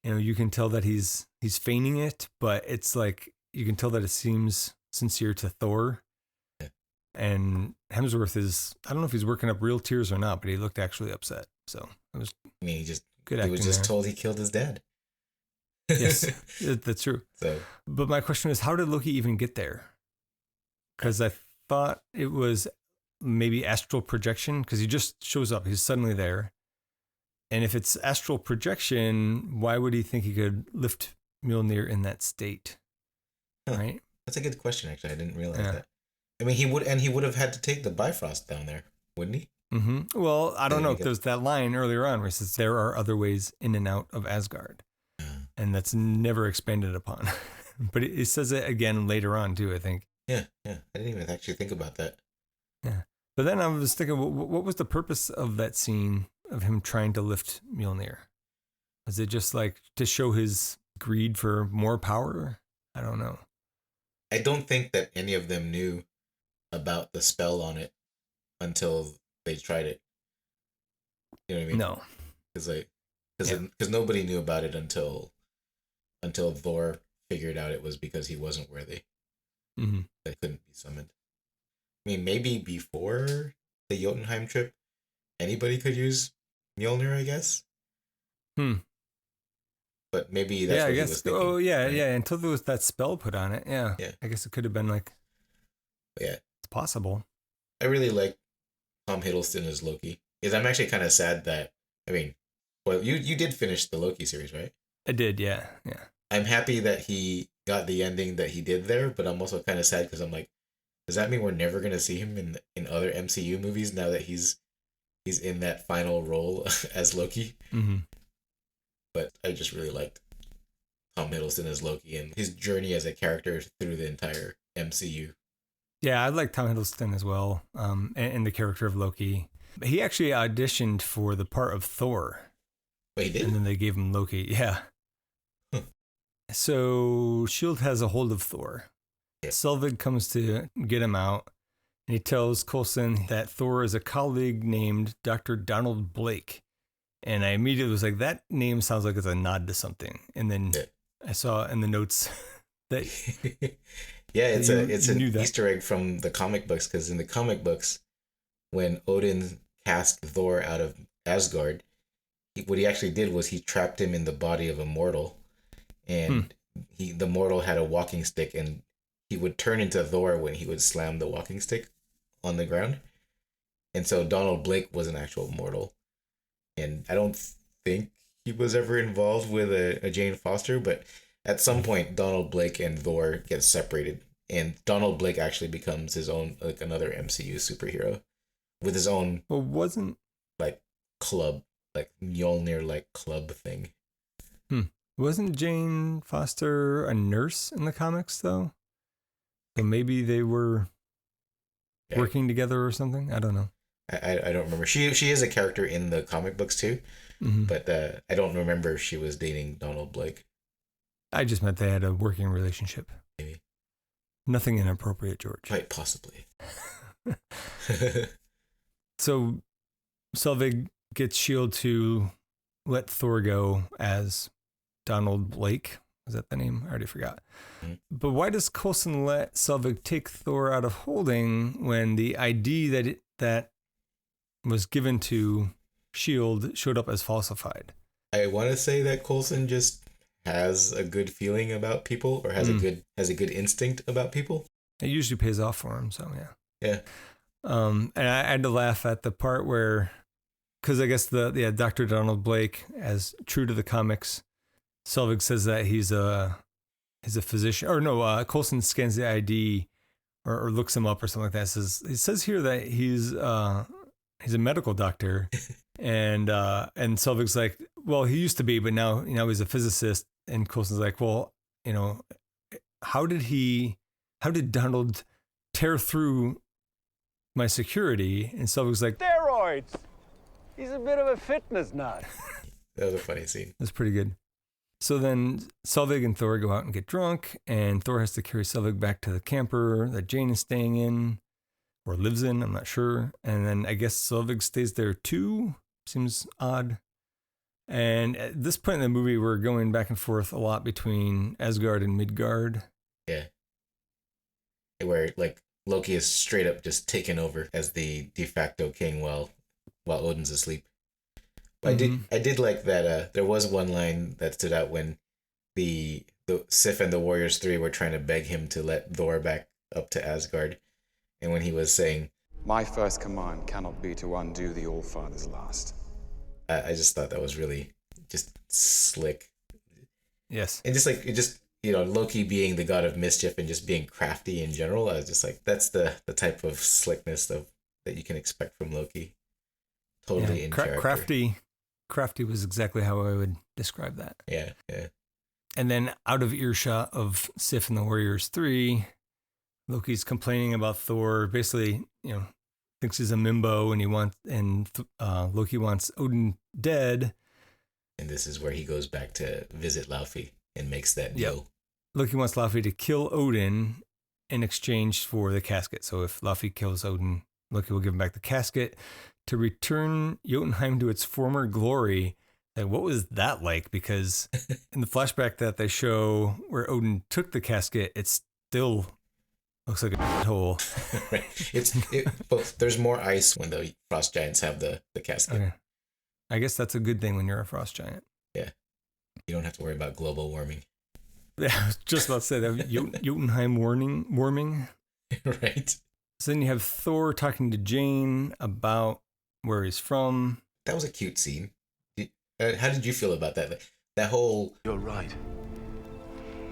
you can tell that he's feigning it, but it's like you can tell that it seems sincere to Thor. And Hemsworth I don't know if he's working up real tears or not, but he looked actually upset. So it was good acting. He was just there. told he killed his dad. Yes, that's true. So, but my question is, how did Loki even get there? Because I thought it was maybe astral projection, because he just shows up. He's suddenly there. And if it's astral projection, why would he think he could lift Mjolnir in that state? Right? That's a good question, actually. I didn't realize that. I mean, he would have had to take the Bifrost down there, wouldn't he? Mm-hmm. Well, I don't know if there's that line earlier on where it says there are other ways in and out of Asgard. And that's never expanded upon. But it says it again later on, too, I think. Yeah. I didn't even actually think about that. Yeah. But then I was thinking, what was the purpose of that scene of him trying to lift Mjolnir? Was it just like to show his greed for more power? I don't know. I don't think that any of them knew about the spell on it until they tried it. You know what I mean? No. Because nobody knew about it until Thor figured out it was because he wasn't worthy. Mm-hmm. That couldn't be summoned. I mean, maybe before the Jotunheim trip, anybody could use Mjolnir, I guess. But maybe that's what he was thinking. Oh, yeah, right? Yeah. Until there was that spell put on it. Yeah. Yeah. I guess it could have been like. But yeah. It's possible. I really like Tom Hiddleston as Loki. Because I'm actually kind of sad that, I mean, well, you did finish the Loki series, right? I did, yeah. I'm happy that he got the ending that he did there, but I'm also kind of sad because I'm like, does that mean we're never going to see him in other MCU movies now that he's in that final role as Loki? Mm-hmm. But I just really liked Tom Hiddleston as Loki and his journey as a character through the entire MCU. Yeah, I like Tom Hiddleston as well, and the character of Loki. He actually auditioned for the part of Thor. Wait, he did? And then they gave him Loki, yeah. So S.H.I.E.L.D. has a hold of Thor. Yeah. Selvig comes to get him out, and he tells Coulson that Thor is a colleague named Dr. Donald Blake. And I immediately was like, that name sounds like it's a nod to something. And then I saw in the notes that... Yeah, it's an Easter egg from the comic books, because in the comic books, when Odin cast Thor out of Asgard, what he actually did was he trapped him in the body of a mortal, and the mortal had a walking stick, and he would turn into Thor when he would slam the walking stick on the ground. And so Donald Blake was an actual mortal, and I don't think he was ever involved with a Jane Foster, but at some point Donald Blake and Thor get separated, and Donald Blake actually becomes his own, like, another MCU superhero with his own like club, like Mjolnir like club thing. Wasn't Jane Foster a nurse in the comics though? So maybe they were working together or something. I don't know. I don't remember. She is a character in the comic books too, but I don't remember if she was dating Donald Blake. I just meant they had a working relationship. Maybe. Nothing inappropriate, George. Quite possibly. So Selvig gets S.H.I.E.L.D. to let Thor go as Donald Blake. Was that the name? I already forgot. But why does Coulson let Selvig take Thor out of holding when the ID that was given to S.H.I.E.L.D. showed up as falsified? I want to say that Coulson just has a good feeling about people, or has a good instinct about people. It usually pays off for him, so yeah. Yeah. And I had to laugh at the part where, because I guess Dr. Donald Blake, as true to the comics, Selvig says that he's a physician, or no, Coulson scans the ID or looks him up or something like that. He says here that he's a medical doctor, and Selvig's like, well, he used to be, but now he's a physicist. And Coulson's like, well, how did Donald tear through my security? And Selvig's like, Steroids. He's a bit of a fitness nut. That was a funny scene. that's pretty good. So then Selvig and Thor go out and get drunk, and Thor has to carry Selvig back to the camper that Jane is staying in, or lives in, I'm not sure. And then I guess Selvig stays there too. Seems odd. And at this point in the movie, we're going back and forth a lot between Asgard and Midgard. Yeah. Where like Loki is straight up just taken over as the de facto king while Odin's asleep. Mm-hmm. I did like that there was one line that stood out when the Sif and the Warriors 3 were trying to beg him to let Thor back up to Asgard. And when he was saying, "My first command cannot be to undo the All-Father's last." I just thought that was really just slick. Yes. And just Loki being the god of mischief and just being crafty in general, I was just like, that's the type of slickness that you can expect from Loki. Totally in character. Crafty was exactly how I would describe that. Yeah. And then out of earshot of Sif and the Warriors 3, Loki's complaining about Thor, basically, thinks he's a mimbo, and Loki wants Odin dead. And this is where he goes back to visit Laufey and makes that deal. Yep. Loki wants Laufey to kill Odin in exchange for the casket. So if Laufey kills Odin, Loki will give him back the casket to return Jotunheim to its former glory. Like, what was that like? Because in the flashback that they show where Odin took the casket, it still looks like a hole. Right. But there's more ice when the frost giants have the casket. Okay. I guess that's a good thing when you're a frost giant. Yeah. You don't have to worry about global warming. Yeah, I was just about to say that. Jotunheim warming. Right. So then you have Thor talking to Jane about where he's from. That was a cute scene. How did you feel about that? That whole... You're right.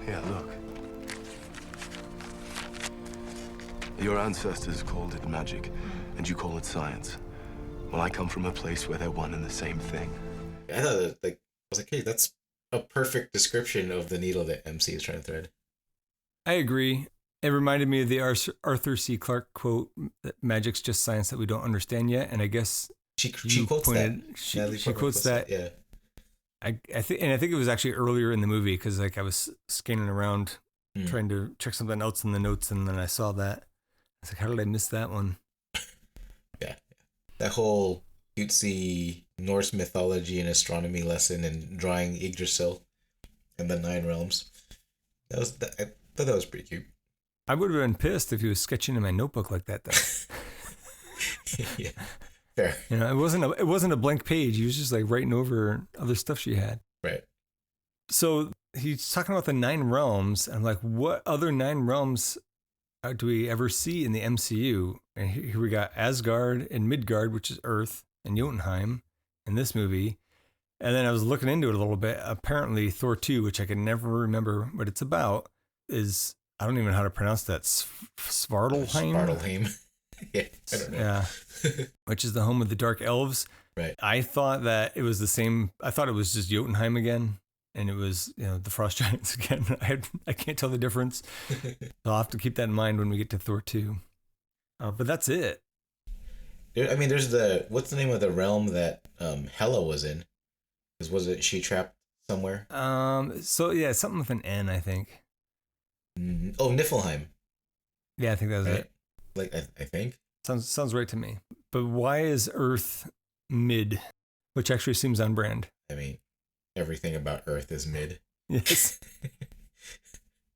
Yeah, look. Your ancestors called it magic, and you call it science. Well, I come from a place where they're one and the same thing. I thought I was like, hey, that's a perfect description of the needle that MC is trying to thread. I agree. It reminded me of the Arthur C. Clarke quote that magic's just science that we don't understand yet. And I guess she quotes that. She quotes that. Yeah. I think it was actually earlier in the movie because I was scanning around trying to check something else in the notes, and then I saw that. I was like, how did I miss that one? Yeah. That whole cutesy Norse mythology and astronomy lesson and drawing Yggdrasil and the 9 realms. I thought that was pretty cute. I would have been pissed if he was sketching in my notebook like that, though. Yeah, fair. It wasn't a blank page. He was just like writing over other stuff she had. Right. So he's talking about the 9 realms. And I'm like, what other 9 realms do we ever see in the MCU? And here we got Asgard and Midgard, which is Earth, and Jotunheim in this movie. And then I was looking into it a little bit. Apparently, Thor 2, which I can never remember what it's about, is... I don't even know how to pronounce that. Svartalheim? Svartalheim. Yeah, I don't know. Yeah. Which is the home of the Dark Elves. Right. I thought that it was the same. I thought it was just Jotunheim again. And it was, the Frost Giants again. I can't tell the difference. So I'll have to keep that in mind when we get to Thor 2. But that's it. I mean, there's what's the name of the realm that Hela was in? Because wasn't she trapped somewhere? So yeah, something with an N, I think. Oh, Niflheim. Yeah, I think that was right? it. Like, I think. Sounds right to me. But why is Earth mid? Which actually seems on brand. I mean, everything about Earth is mid. Yes.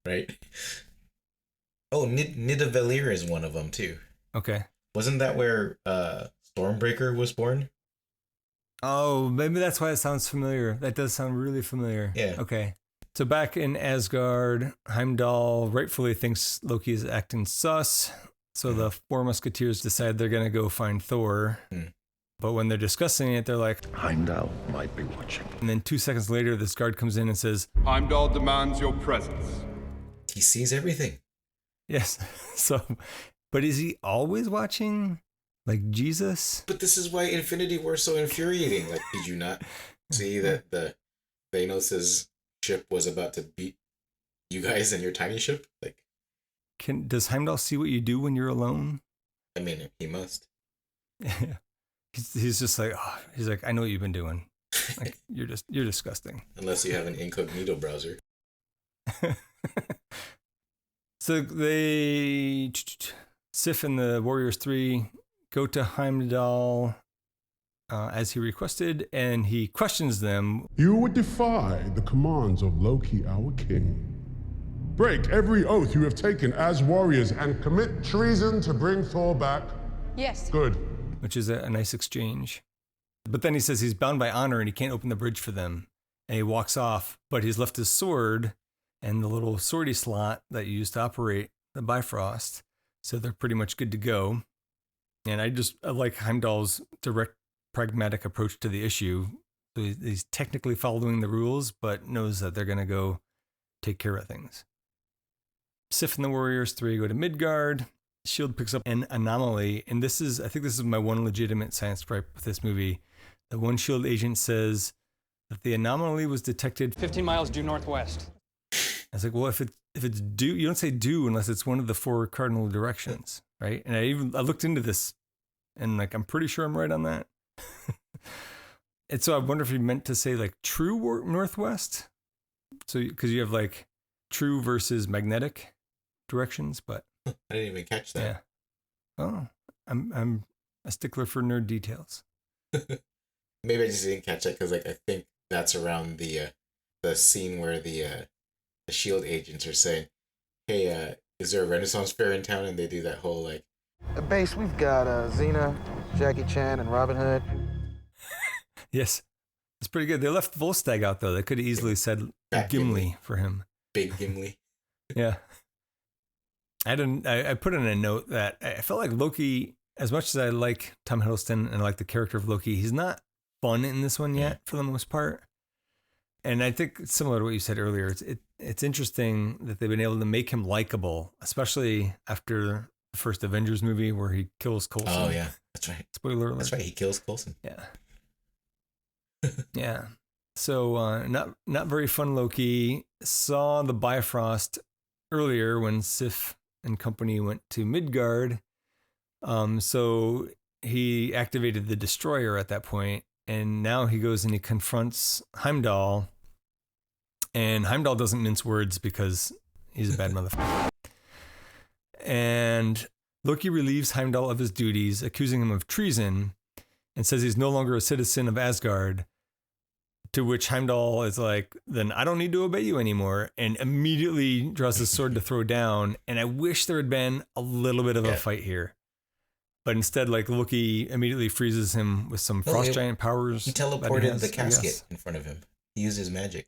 Right? Oh, Nidavellir is one of them, too. Okay. Wasn't that where Stormbreaker was born? Oh, maybe that's why it sounds familiar. That does sound really familiar. Yeah. Okay. So back in Asgard, Heimdall rightfully thinks Loki is acting sus. So the four musketeers decide they're going to go find Thor. But when they're discussing it, they're like, Heimdall might be watching. and then 2 seconds later, this guard comes in and says, Heimdall demands your presence. He sees everything. yes. So, but is he always watching like Jesus? But this is why Infinity War is so infuriating. Like, did you not see that the Thanos' ship was about to beat you guys in your tiny ship? Like, Does Heimdall see what you do when you're alone? I mean, he must. Yeah. He's just like, oh, he's like, I know what you've been doing. Like, you're disgusting. Unless you have an incognito browser. So Sif and the Warriors 3 go to Heimdall as he requested, and he questions them. You would defy the commands of Loki, our king. Break every oath you have taken as warriors and commit treason to bring Thor back. Yes. Good. Which is a nice exchange. But then he says he's bound by honor and he can't open the bridge for them. And he walks off, but he's left his sword and the little swordy slot that you used to operate the Bifrost. So they're pretty much good to go. And I like Heimdall's direct, pragmatic approach to the issue. So he's technically following the rules, but knows that they're going to go take care of things. Sif and the Warriors 3 go to Midgard. S.H.I.E.L.D. picks up an anomaly, and I think this is my one legitimate science gripe with this movie. The one S.H.I.E.L.D. agent says that the anomaly was detected 15 miles due northwest. I was like, well, if it's due, you don't say due unless it's one of the four cardinal directions, right? And I looked into this, and like I'm pretty sure I'm right on that. And so I wonder if he meant to say like true northwest, so because you have like true versus magnetic directions, but I didn't even catch that. yeah. Oh, I'm a stickler for nerd details. Maybe I just didn't catch that because like I think that's around the scene where the S.H.I.E.L.D. agents are saying, "Hey, is there a Renaissance fair in town?" And they do that whole like. At base, we've got Xena, Jackie Chan, and Robin Hood. Yes, it's pretty good. They left Volstagg out though. They could have easily said Gimli for him. Big Gimli. Yeah. I put in a note that I felt like Loki, as much as I like Tom Hiddleston and I like the character of Loki, he's not fun in this one yet for the most part. And I think similar to what you said earlier, it's interesting that they've been able to make him likable, especially after the first Avengers movie where he kills Coulson. Oh yeah, that's right. Spoiler alert. That's right. He kills Coulson. Yeah. Yeah. So not very fun Loki. Saw the Bifrost earlier when Sif and company went to Midgard. So he activated the destroyer at that point, and now he goes and he confronts Heimdall. And Heimdall doesn't mince words because he's a bad motherfucker. And Loki relieves Heimdall of his duties, accusing him of treason, and says he's no longer a citizen of Asgard. To which Heimdall is like, then I don't need to obey you anymore, and immediately draws his sword to throw down. And I wish there had been a little bit of a fight here. But instead, like, Loki immediately freezes him with some frost giant powers. He teleported the casket in front of him. He used his magic.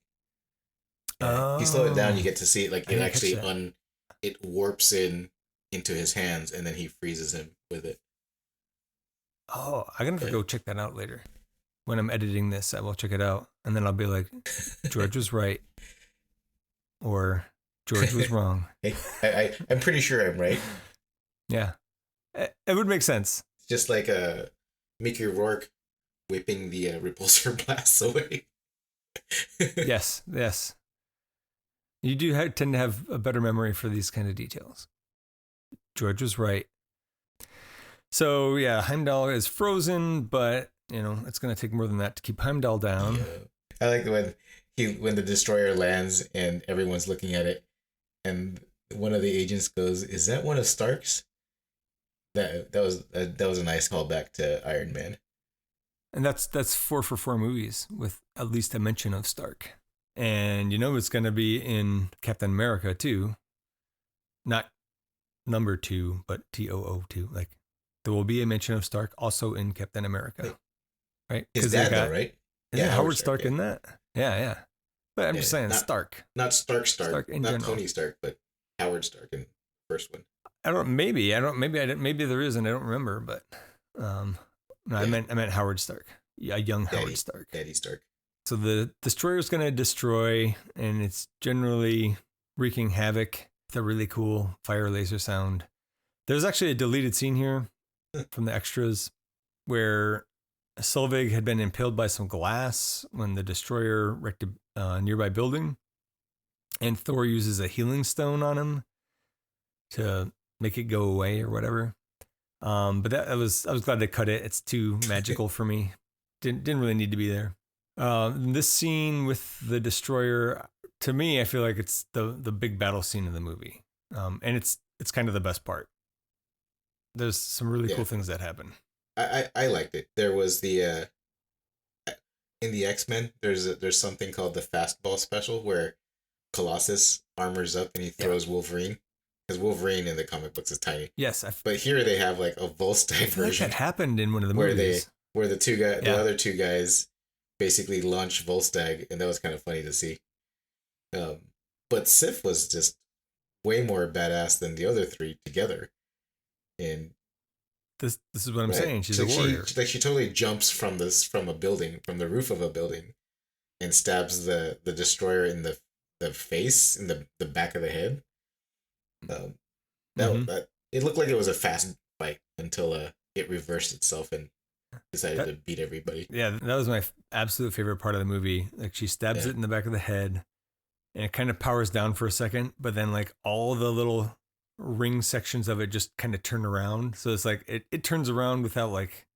If you slow it down, you get to see it. Like, it actually it warps into his hands, and then he freezes him with it. Oh, I'm going to go check that out later. When I'm editing this, I will check it out. And then I'll be like, George was right. Or George was wrong. I'm pretty sure I'm right. Yeah. It would make sense. It's just like Mickey Rourke whipping the repulsor blasts away. Yes. You do tend to have a better memory for these kind of details. George was right. So, yeah, Heimdall is frozen, but, it's going to take more than that to keep Heimdall down. Yeah. I like when the destroyer lands and everyone's looking at it, and one of the agents goes, "Is that one of Stark's?" That was a nice callback to Iron Man. And that's 4 for 4 movies with at least a mention of Stark. And it's going to be in Captain America too. Not number 2, but TOO2. Like, there will be a mention of Stark also in Captain America. Right? His dad, though, right? Is it Howard Stark in that? Yeah. But I'm just saying, not Stark. Not Stark in not general. Tony Stark, but Howard Stark in the first one. maybe there is, and I don't remember, but no, I meant Howard Stark. Yeah, young Howard Stark. Daddy Stark. So the destroyer is going to destroy, and it's generally wreaking havoc with a really cool fire laser sound. There's actually a deleted scene here from the extras where Solveig had been impaled by some glass when the destroyer wrecked a nearby building, and Thor uses a healing stone on him to make it go away or whatever. But I was glad they cut it. It's too magical for me. Didn't really need to be there. This scene with the destroyer, to me, I feel like it's the big battle scene of the movie, and it's kind of the best part. There's some really cool things that happen. I liked it. There was the in the X-Men. There's something called the fastball special where Colossus armors up and he throws Wolverine, because Wolverine in the comic books is tiny. Yes, but here they have like a Volstagg version. Like that happened in one of the movies where the other two guys basically launch Volstagg, and that was kind of funny to see. But Sif was just way more badass than the other three together, and this is what I'm saying. She's a warrior. She totally jumps from a building, from the roof of a building, and stabs the destroyer in the face, in the back of the head. That it looked like it was a fast fight until it reversed itself and decided to beat everybody. Yeah, that was my absolute favorite part of the movie. Like, she stabs it in the back of the head, and it kind of powers down for a second, but then like all the little ring sections of it just kind of turn around. So it's like it turns around without like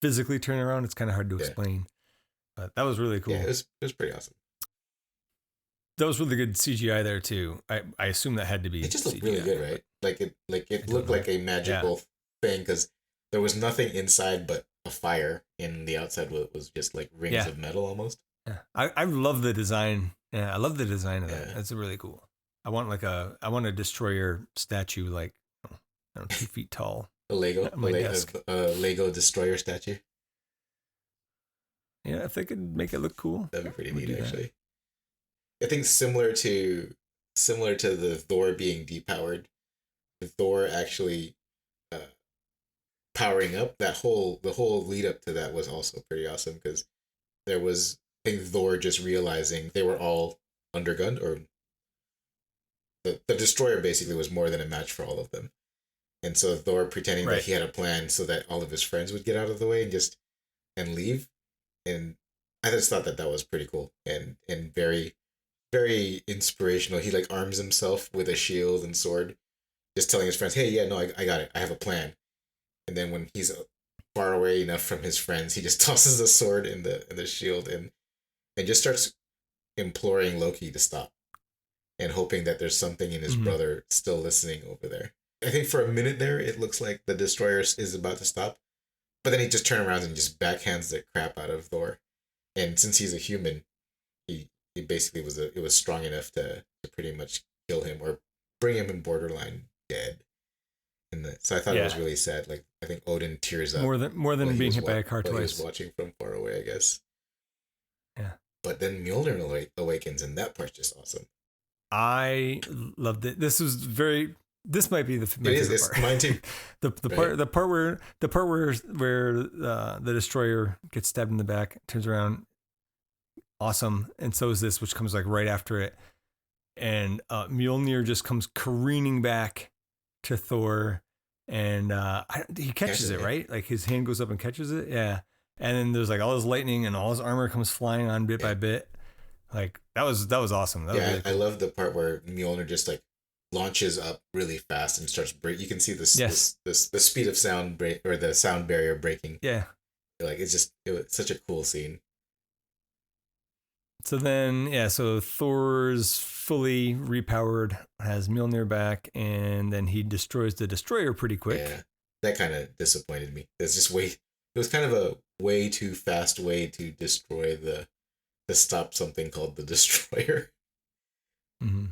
physically turning around. It's kind of hard to explain. But that was really cool. Yeah, it was pretty awesome. That was really good CGI there too. I assume that had to be. It just looked CGI, really good, right? It looked like a magical thing, because there was nothing inside but a fire, and the outside was just like rings of metal almost. Yeah, I love the design. Yeah, I love the design of that. That's really cool. I want a destroyer statue, like, I don't know, 2 feet tall. A Lego destroyer statue. Yeah, if they could make it look cool, that'd be pretty neat, actually. I think similar to the Thor being depowered, the Thor actually powering up, the whole lead up to that was also pretty awesome, because there was, I think, Thor just realizing they were all undergunned, or the destroyer basically was more than a match for all of them, and so Thor pretending that he had a plan so that all of his friends would get out of the way and leave, and I just thought that was pretty cool and very, very inspirational. He like arms himself with a shield and sword, just telling his friends, "Hey, yeah, no, I got it. I have a plan." And then when he's far away enough from his friends, he just tosses the sword in the shield and just starts imploring Loki to stop, and hoping that there's something in his brother still listening over there. I think for a minute there, it looks like the destroyer is about to stop, but then he just turns around and just backhands the crap out of Thor. And since he's a human, he basically was strong enough to pretty much kill him or bring him in borderline dead. So I thought it was really sad. Like, I think Odin tears up more than being hit by a car twice. He was watching from far away, I guess. Yeah. But then Mjolnir awakens, and that part's just awesome. I loved it. This might be my favorite part. Mine too. the part where the destroyer gets stabbed in the back, turns around, awesome, and so is this, which comes like right after it, and Mjolnir just comes careening back to Thor, and he catches it, right? Like, his hand goes up and catches it, and then there's like all his lightning and all his armor comes flying on bit by bit. Like, that was awesome. That was really cool. I love the part where Mjolnir just like launches up really fast and starts break. You can see the speed of sound break, or the sound barrier breaking. Yeah, like it was such a cool scene. So then, so Thor's fully repowered, has Mjolnir back, and then he destroys the destroyer pretty quick. Yeah, that kind of disappointed me. It was kind of a way too fast way to destroy to stop something called the destroyer. Mm-hmm.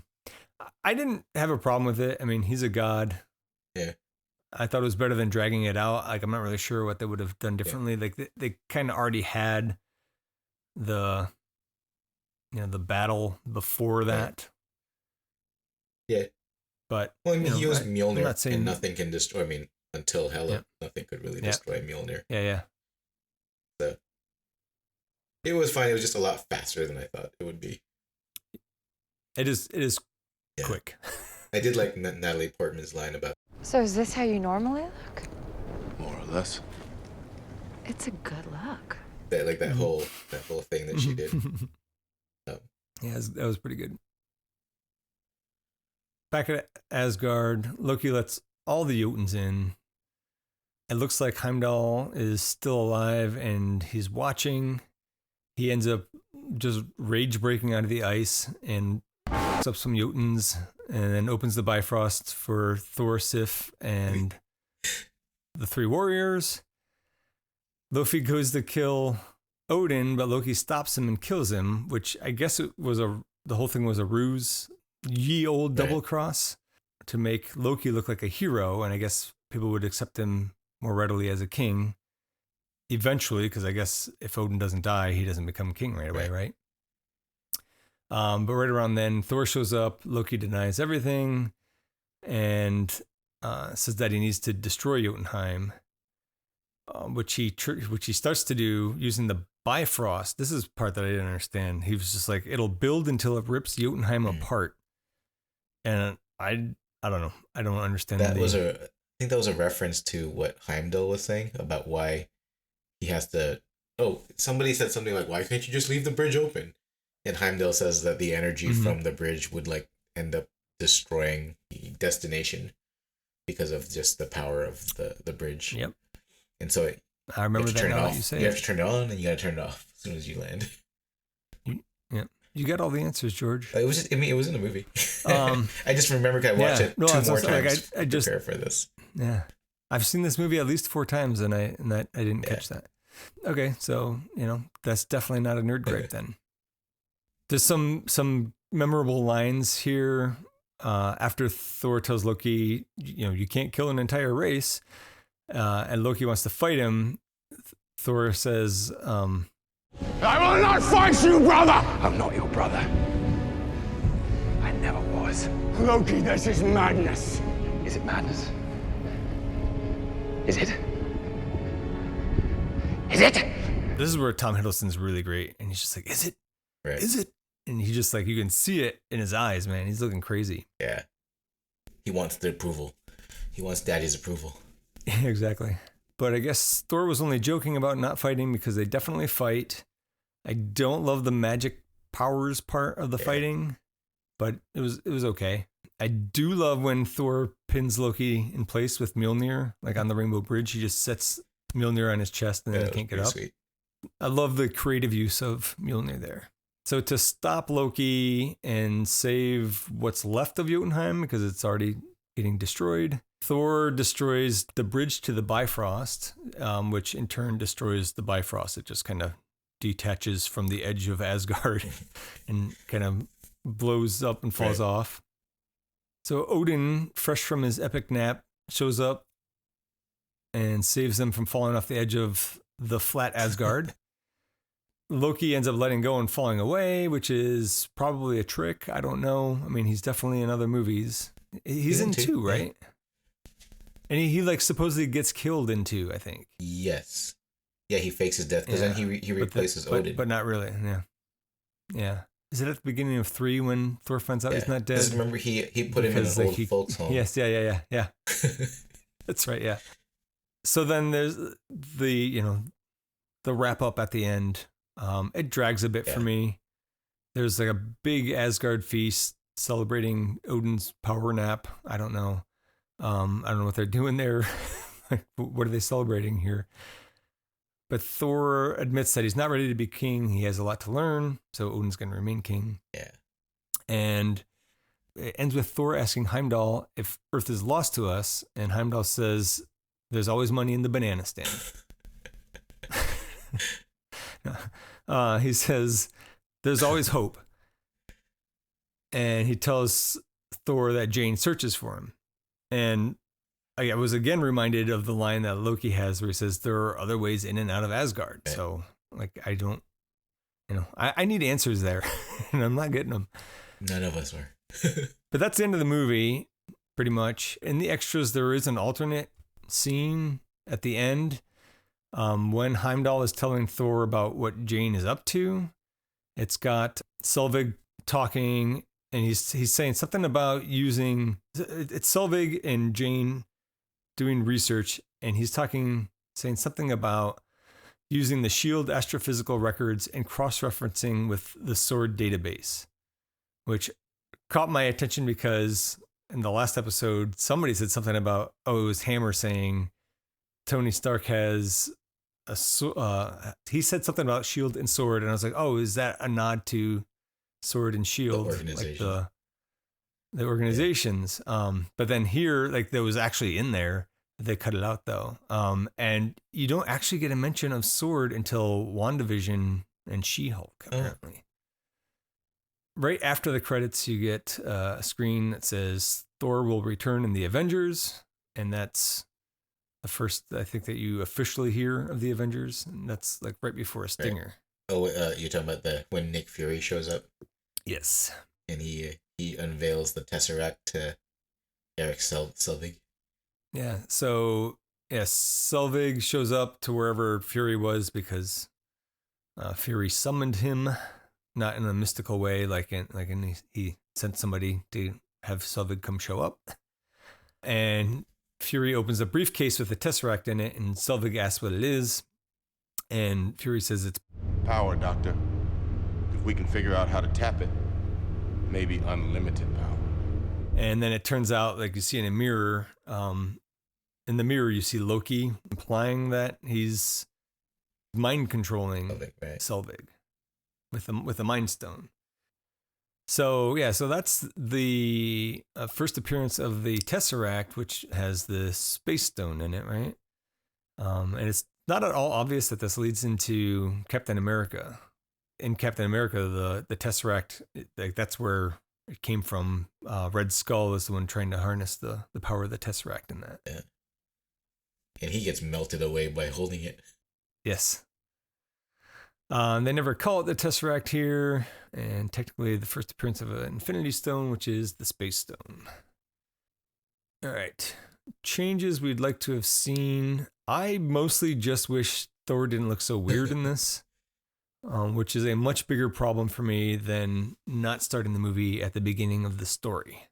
I didn't have a problem with it. I mean, he's a god. Yeah. I thought it was better than dragging it out. Like, I'm not really sure what they would have done differently. Yeah. Like, they kind of already had the battle before that. Yeah. But well, I mean, he used Mjolnir, not saying... and nothing can destroy. I mean, until Hela, nothing could really destroy Mjolnir. Yeah. So it was fine. It was just a lot faster than I thought it would be. It is quick. I did like Natalie Portman's line about. So is this how you normally look? More or less. It's a good look. That whole thing that she did. Yeah, that was pretty good. Back at Asgard, Loki lets all the Jotuns in. It looks like Heimdall is still alive and he's watching. He ends up just rage breaking out of the ice and picks up some Jotuns and then opens the Bifrost for Thor, Sif, and the three warriors. Loki goes to kill Odin, but Loki stops him and kills him, which I guess the whole thing was a ruse, ye old double cross, to make Loki look like a hero, and I guess people would accept him more readily as a king eventually, because I guess if Odin doesn't die, he doesn't become king right away, right? But right around then, Thor shows up, Loki denies everything, and says that he needs to destroy Jotunheim. Which he starts to do using the Bifrost. This is the part that I didn't understand. He was just like, it'll build until it rips Jotunheim apart. And I don't know. I don't understand. I think that was a reference to what Heimdall was saying about why he has to. Oh, somebody said something like, "Why can't you just leave the bridge open?" And Heimdall says that the energy from the bridge would like end up destroying the destination because of just the power of the bridge. Yep. And so I remember that now that you say you have to turn it on and you got to turn it off as soon as you land. You got all the answers, George. It was it was in the movie. I just remember I watched it two more times to prepare for this. Yeah. I've seen this movie at least 4 times and I didn't catch that. Okay, so, that's definitely not a nerd gripe then. There's some memorable lines here after Thor tells Loki, you can't kill an entire race. And Loki wants to fight him. Thor says, I will not fight you, brother! I'm not your brother. I never was. Loki, this is madness. Is it madness? Is it? Is it? This is where Tom Hiddleston's really great. And he's just like, is it? Right. Is it? And he just like, you can see it in his eyes, man. He's looking crazy. Yeah. He wants the approval. He wants daddy's approval. Exactly. But I guess Thor was only joking about not fighting because they definitely fight. I don't love the magic powers part of the fighting, but it was okay. I do love when Thor pins Loki in place with Mjolnir, like on the Rainbow Bridge. He just sets Mjolnir on his chest and then he can't get up. Sweet. I love the creative use of Mjolnir there. So to stop Loki and save what's left of Jotunheim, because it's already getting destroyed, Thor destroys the bridge to the Bifrost, which in turn destroys the Bifrost. It just kind of detaches from the edge of Asgard and kind of blows up and falls off. So Odin, fresh from his epic nap, shows up and saves them from falling off the edge of the flat Asgard. Loki ends up letting go and falling away, which is probably a trick. I don't know. I mean, he's definitely in other movies. He's in 2, right? And he like supposedly gets killed in 2, I think. Yes. Yeah, he fakes his death because then he replaces Odin. But not really. Yeah. Is it at the beginning of 3 when Thor finds out he's not dead? Because remember he put him in an old folks home. Yes. Yeah. That's right. Yeah. So then there's the wrap up at the end. It drags a bit for me. There's like a big Asgard feast celebrating Odin's power nap. I don't know. I don't know what they're doing there. What are they celebrating here? But Thor admits that he's not ready to be king. He has a lot to learn, so Odin's going to remain king. Yeah. And it ends with Thor asking Heimdall if Earth is lost to us, and Heimdall says, "There's always money in the banana stand." He says, "There's always hope." And he tells Thor that Jane searches for him. And I was again reminded of the line that Loki has where he says, there are other ways in and out of Asgard. Right. So like, I don't, I need answers there and I'm not getting them. None of us were. But that's the end of the movie. pretty much. In the extras, there is an alternate scene at the end when Heimdall is telling Thor about what Jane is up to. It's got Selvig talking, and he's saying something about using... It's Selvig and Jane doing research, and he's saying something about using the SHIELD astrophysical records and cross-referencing with the SWORD database, which caught my attention because in the last episode, somebody said something about, it was Hammer saying Tony Stark has he said something about SHIELD and SWORD, and I was like, oh, is that a nod to SWORD and SHIELD? The organization. Like the organizations. Yeah. But then here, like, that was actually in there. They cut it out though. And you don't actually get a mention of SWORD until WandaVision and She-Hulk, apparently. Right after the credits, you get a screen that says Thor will return in the Avengers. And that's the first, I think, that you officially hear of the Avengers. And that's like right before a stinger. Right. Oh, you're talking about when Nick Fury shows up? Yes. And he unveils the Tesseract to Eric Selvig. Yeah, so yes, Selvig shows up to wherever Fury was because Fury summoned him, not in a mystical way, he sent somebody to have Selvig come show up. And Fury opens a briefcase with the Tesseract in it, and Selvig asks what it is. And Fury says it's power, Doctor. If we can figure out how to tap it, maybe unlimited power. And then it turns out, like you see in a mirror, in the mirror you see Loki implying that he's mind controlling Selvig with a Mind Stone. So yeah, so that's the first appearance of the Tesseract, which has the Space Stone in it, right? And it's not at all obvious that this leads into Captain America. In Captain America, the Tesseract, that's where it came from. Red Skull is the one trying to harness the power of the Tesseract in that. Yeah. And he gets melted away by holding it. Yes. They never call it the Tesseract here, and technically the first appearance of an Infinity Stone, which is the Space Stone. All right. Changes we'd like to have seen. I mostly just wish Thor didn't look so weird in this, which is a much bigger problem for me than not starting the movie at the beginning of the story.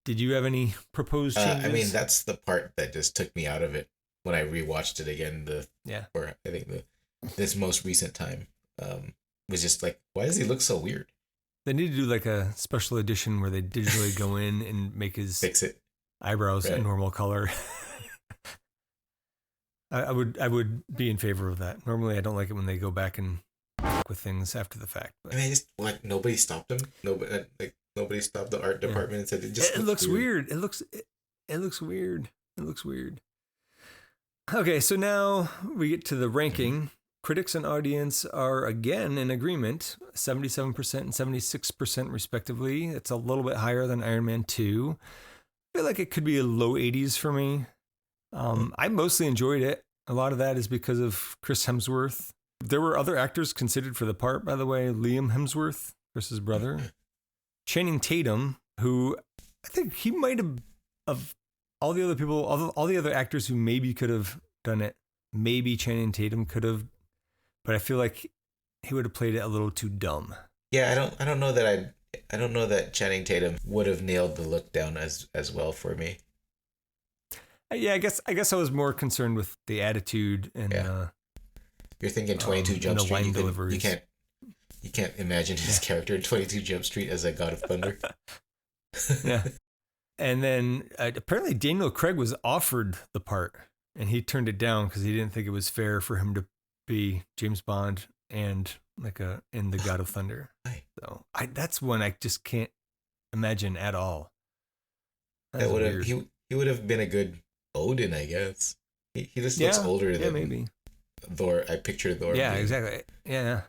Did you have any proposed changes? I mean, that's the part that just took me out of it when I rewatched it again. Or I think this most recent time was just like, why does he look so weird? They need to do like a special edition where they digitally go in and make his fix it eyebrows a normal color. I would be in favor of that. Normally, I don't like it when they go back and with things after the fact. But. I mean, nobody stopped him. Nobody stopped the art department and said it looks weird. It looks weird. It looks weird. Okay, so now we get to the ranking. Mm-hmm. Critics and audience are again in agreement, 77% and 76% respectively. It's a little bit higher than Iron Man 2. I feel like it could be a low 80s for me. I mostly enjoyed it. A lot of that is because of Chris Hemsworth. There were other actors considered for the part, by the way. Liam Hemsworth, Chris's brother. Channing Tatum, who I think he might have, of all the other people, all the other actors who maybe could have done it, maybe Channing Tatum could have, but I feel like he would have played it a little too dumb. Yeah, I don't know that Channing Tatum would have nailed the look down as well for me. Yeah, I guess I was more concerned with the attitude and you're thinking 22 Jump Street. You can't imagine his character in 22 Jump Street as a God of Thunder. Yeah. And then apparently Daniel Craig was offered the part and he turned it down because he didn't think it was fair for him to be James Bond and in the God of Thunder. So that's one I just can't imagine at all. That would have he would have been a good Odin, I guess. He just looks older than maybe Thor. I picture Thor. Yeah, exactly. Yeah.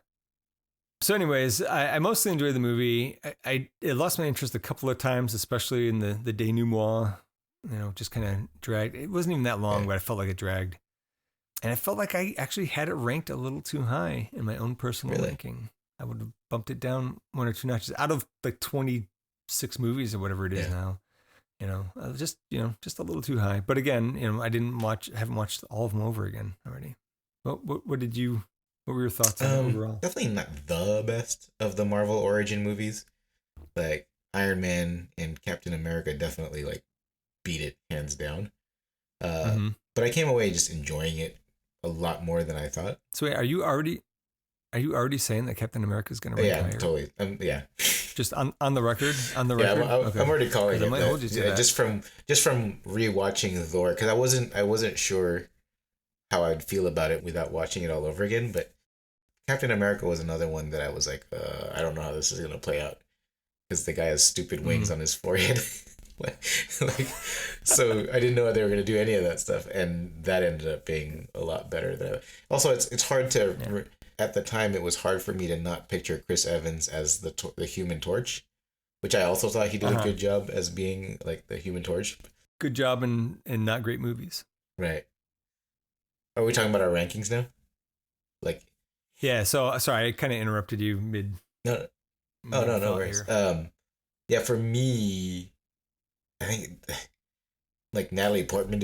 So anyways, I mostly enjoyed the movie. It lost my interest a couple of times, especially in the denouement, just kind of dragged. It wasn't even that long, but I felt like it dragged. And I felt like I actually had it ranked a little too high in my own personal ranking. I would have bumped it down 1 or 2 notches out of like 26 movies or whatever it is now. just a little too high. But again, haven't watched all of them over again already. What were your thoughts on it overall? Definitely not the best of the Marvel origin movies. Like Iron Man and Captain America definitely like beat it hands down. But I came away just enjoying it a lot more than I thought. So wait, are you already saying that Captain America is going to rank higher? Totally. Yeah. Just on the record. On the record. I'm already calling it. Hold you to that. Just from rewatching Thor, because I wasn't sure how I'd feel about it without watching it all over again. But Captain America was another one that I was like, I don't know how this is going to play out, because the guy has stupid wings on his forehead. So I didn't know how they were going to do any of that stuff, and that ended up being a lot better. Also, it's hard to at the time it was hard for me to not picture Chris Evans as the Human Torch, which I also thought he did a good job as being like the Human Torch. Good job in not great movies. Right. Are we talking about our rankings now? Yeah. So sorry, I kind of interrupted you mid. No worries. For me, I think like Natalie Portman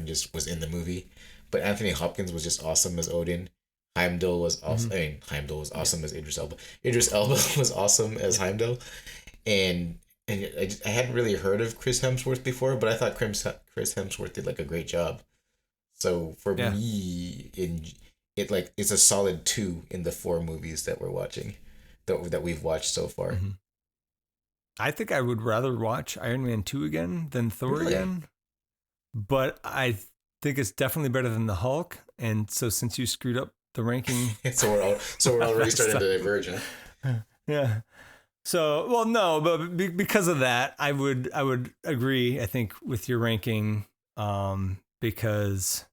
just was in the movie, but Anthony Hopkins was just awesome as Odin. Heimdall was awesome. Heimdall was awesome as Idris Elba. Idris Elba was awesome as Heimdall, and I hadn't really heard of Chris Hemsworth before, but I thought Chris Hemsworth did like a great job. So for me, it's a solid 2 in the 4 movies that we're watching, that we've watched so far. Mm-hmm. I think I would rather watch Iron Man 2 again than Thor again, but I think it's definitely better than the Hulk. And so since you screwed up the ranking, so we're already starting to diverge, huh? Yeah. So, well, no, but because of that, I would agree, I think, with your ranking, because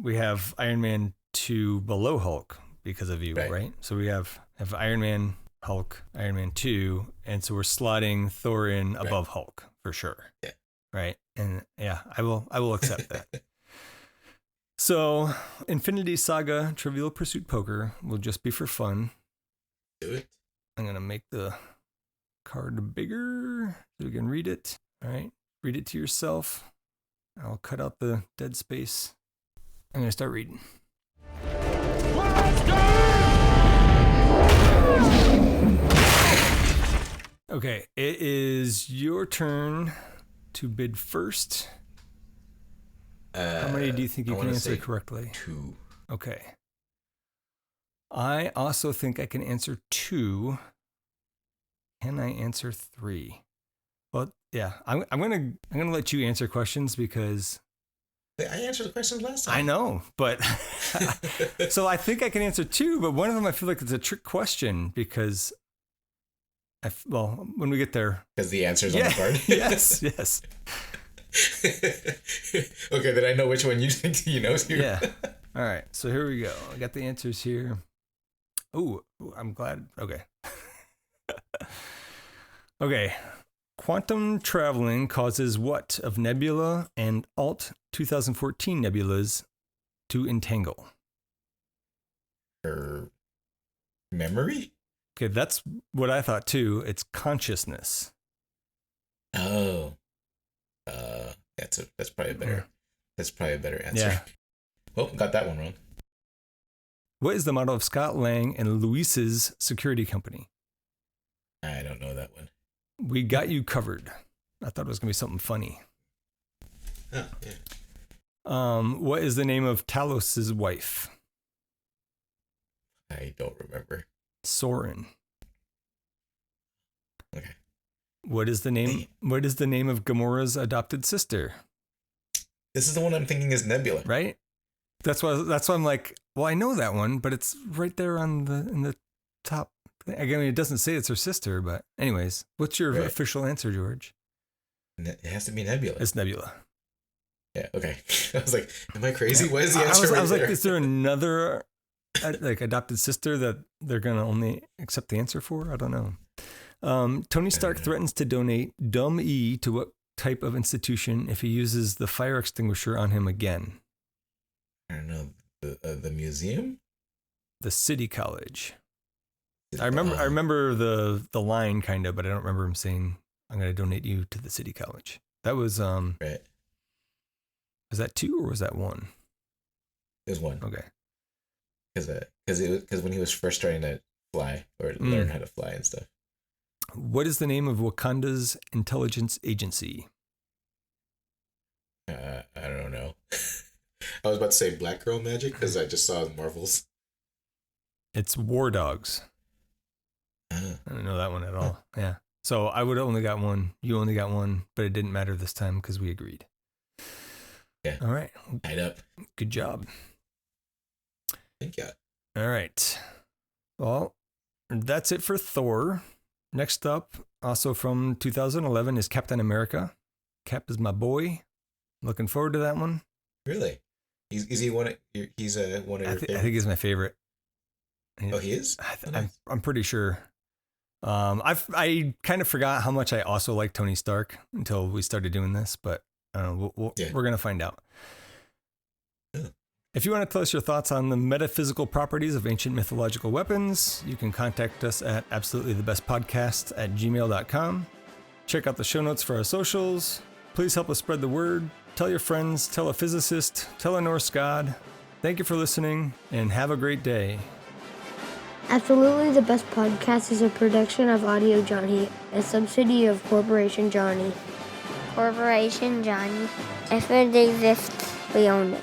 we have Iron Man 2 below Hulk because of you, right? So we have Iron Man, Hulk, Iron Man 2, and so we're slotting Thor in above Hulk for sure. Yeah. Right? And yeah, I will accept that. So, Infinity Saga Trivial Pursuit Poker will just be for fun. Do it. I'm going to make the card bigger so you can read it. All right. Read it to yourself. I'll cut out the dead space. I'm going to start reading. Okay. It is your turn to bid first. How many do you think you can answer correctly? 2. Okay. I also think I can answer 2. Can I answer 3? Well, yeah. I'm gonna let you answer questions because I answered the questions last time. I know, but so I think I can answer 2, but one of them I feel like it's a trick question because when we get there, because the answer's on the card. yes. Okay, then I know which one you think you know too. Yeah. All right. So here we go. I got the answers here. Oh, I'm glad. Okay. Okay. Quantum traveling causes what of nebula and alt 2014 nebulas to entangle? Her memory? Okay, that's what I thought too. It's consciousness. Oh. That's probably a better. That's probably a better answer. Yeah. Well, got that one wrong. What is the model of Scott Lang and Luis's security company? I don't know that one. We got you covered. I thought it was gonna be something funny. Oh, yeah. What is the name of Talos's wife? I don't remember. Soren. Okay. What is the name? What is the name of Gamora's adopted sister? This is the one I'm thinking is Nebula. Right. That's why I'm like, well, I know that one, but it's right there in the top. I mean, it doesn't say it's her sister, but anyways, what's your official answer, George? It has to be Nebula. It's Nebula. Yeah. Okay. I was like, am I crazy? What is the answer? I was like, is there another adopted sister that they're gonna only accept the answer for? I don't know. Tony Stark threatens to donate Dumb E to what type of institution if he uses the fire extinguisher on him again? I don't know. The museum? The City College. I remember the line kind of, but I don't remember him saying I'm going to donate you to the city college. That was, Right. Was that 2 or was that 1? It was 1. Okay. Because when he was first trying to fly or learn how to fly and stuff. What is the name of Wakanda's intelligence agency? I don't know. I was about to say Black Girl Magic because I just saw Marvels. It's War Dogs. I don't know that one at all. Yeah. So I would have only got 1. You only got 1, but it didn't matter this time because we agreed. Yeah. All right. Tied up. Good job. Thank you. All right. Well, that's it for Thor. Next up, also from 2011, is Captain America. Cap is my boy. Looking forward to that one. Really? Is he one of he's one of your favorites? I think he's my favorite. Oh, he is? I'm pretty sure. I kind of forgot how much I also like Tony Stark until we started doing this, but we're gonna find out. Yeah. If you want to tell us your thoughts on the metaphysical properties of ancient mythological weapons, you can contact us at absolutelythebestpodcast@gmail.com. Check out the show notes for our socials. Please help us spread the word. Tell your friends, tell a physicist, tell a Norse god. Thank you for listening, and have a great day. Absolutely the Best Podcast is a production of Audio Johnny, a subsidiary of Corporation Johnny. Corporation Johnny. If it exists, we own it.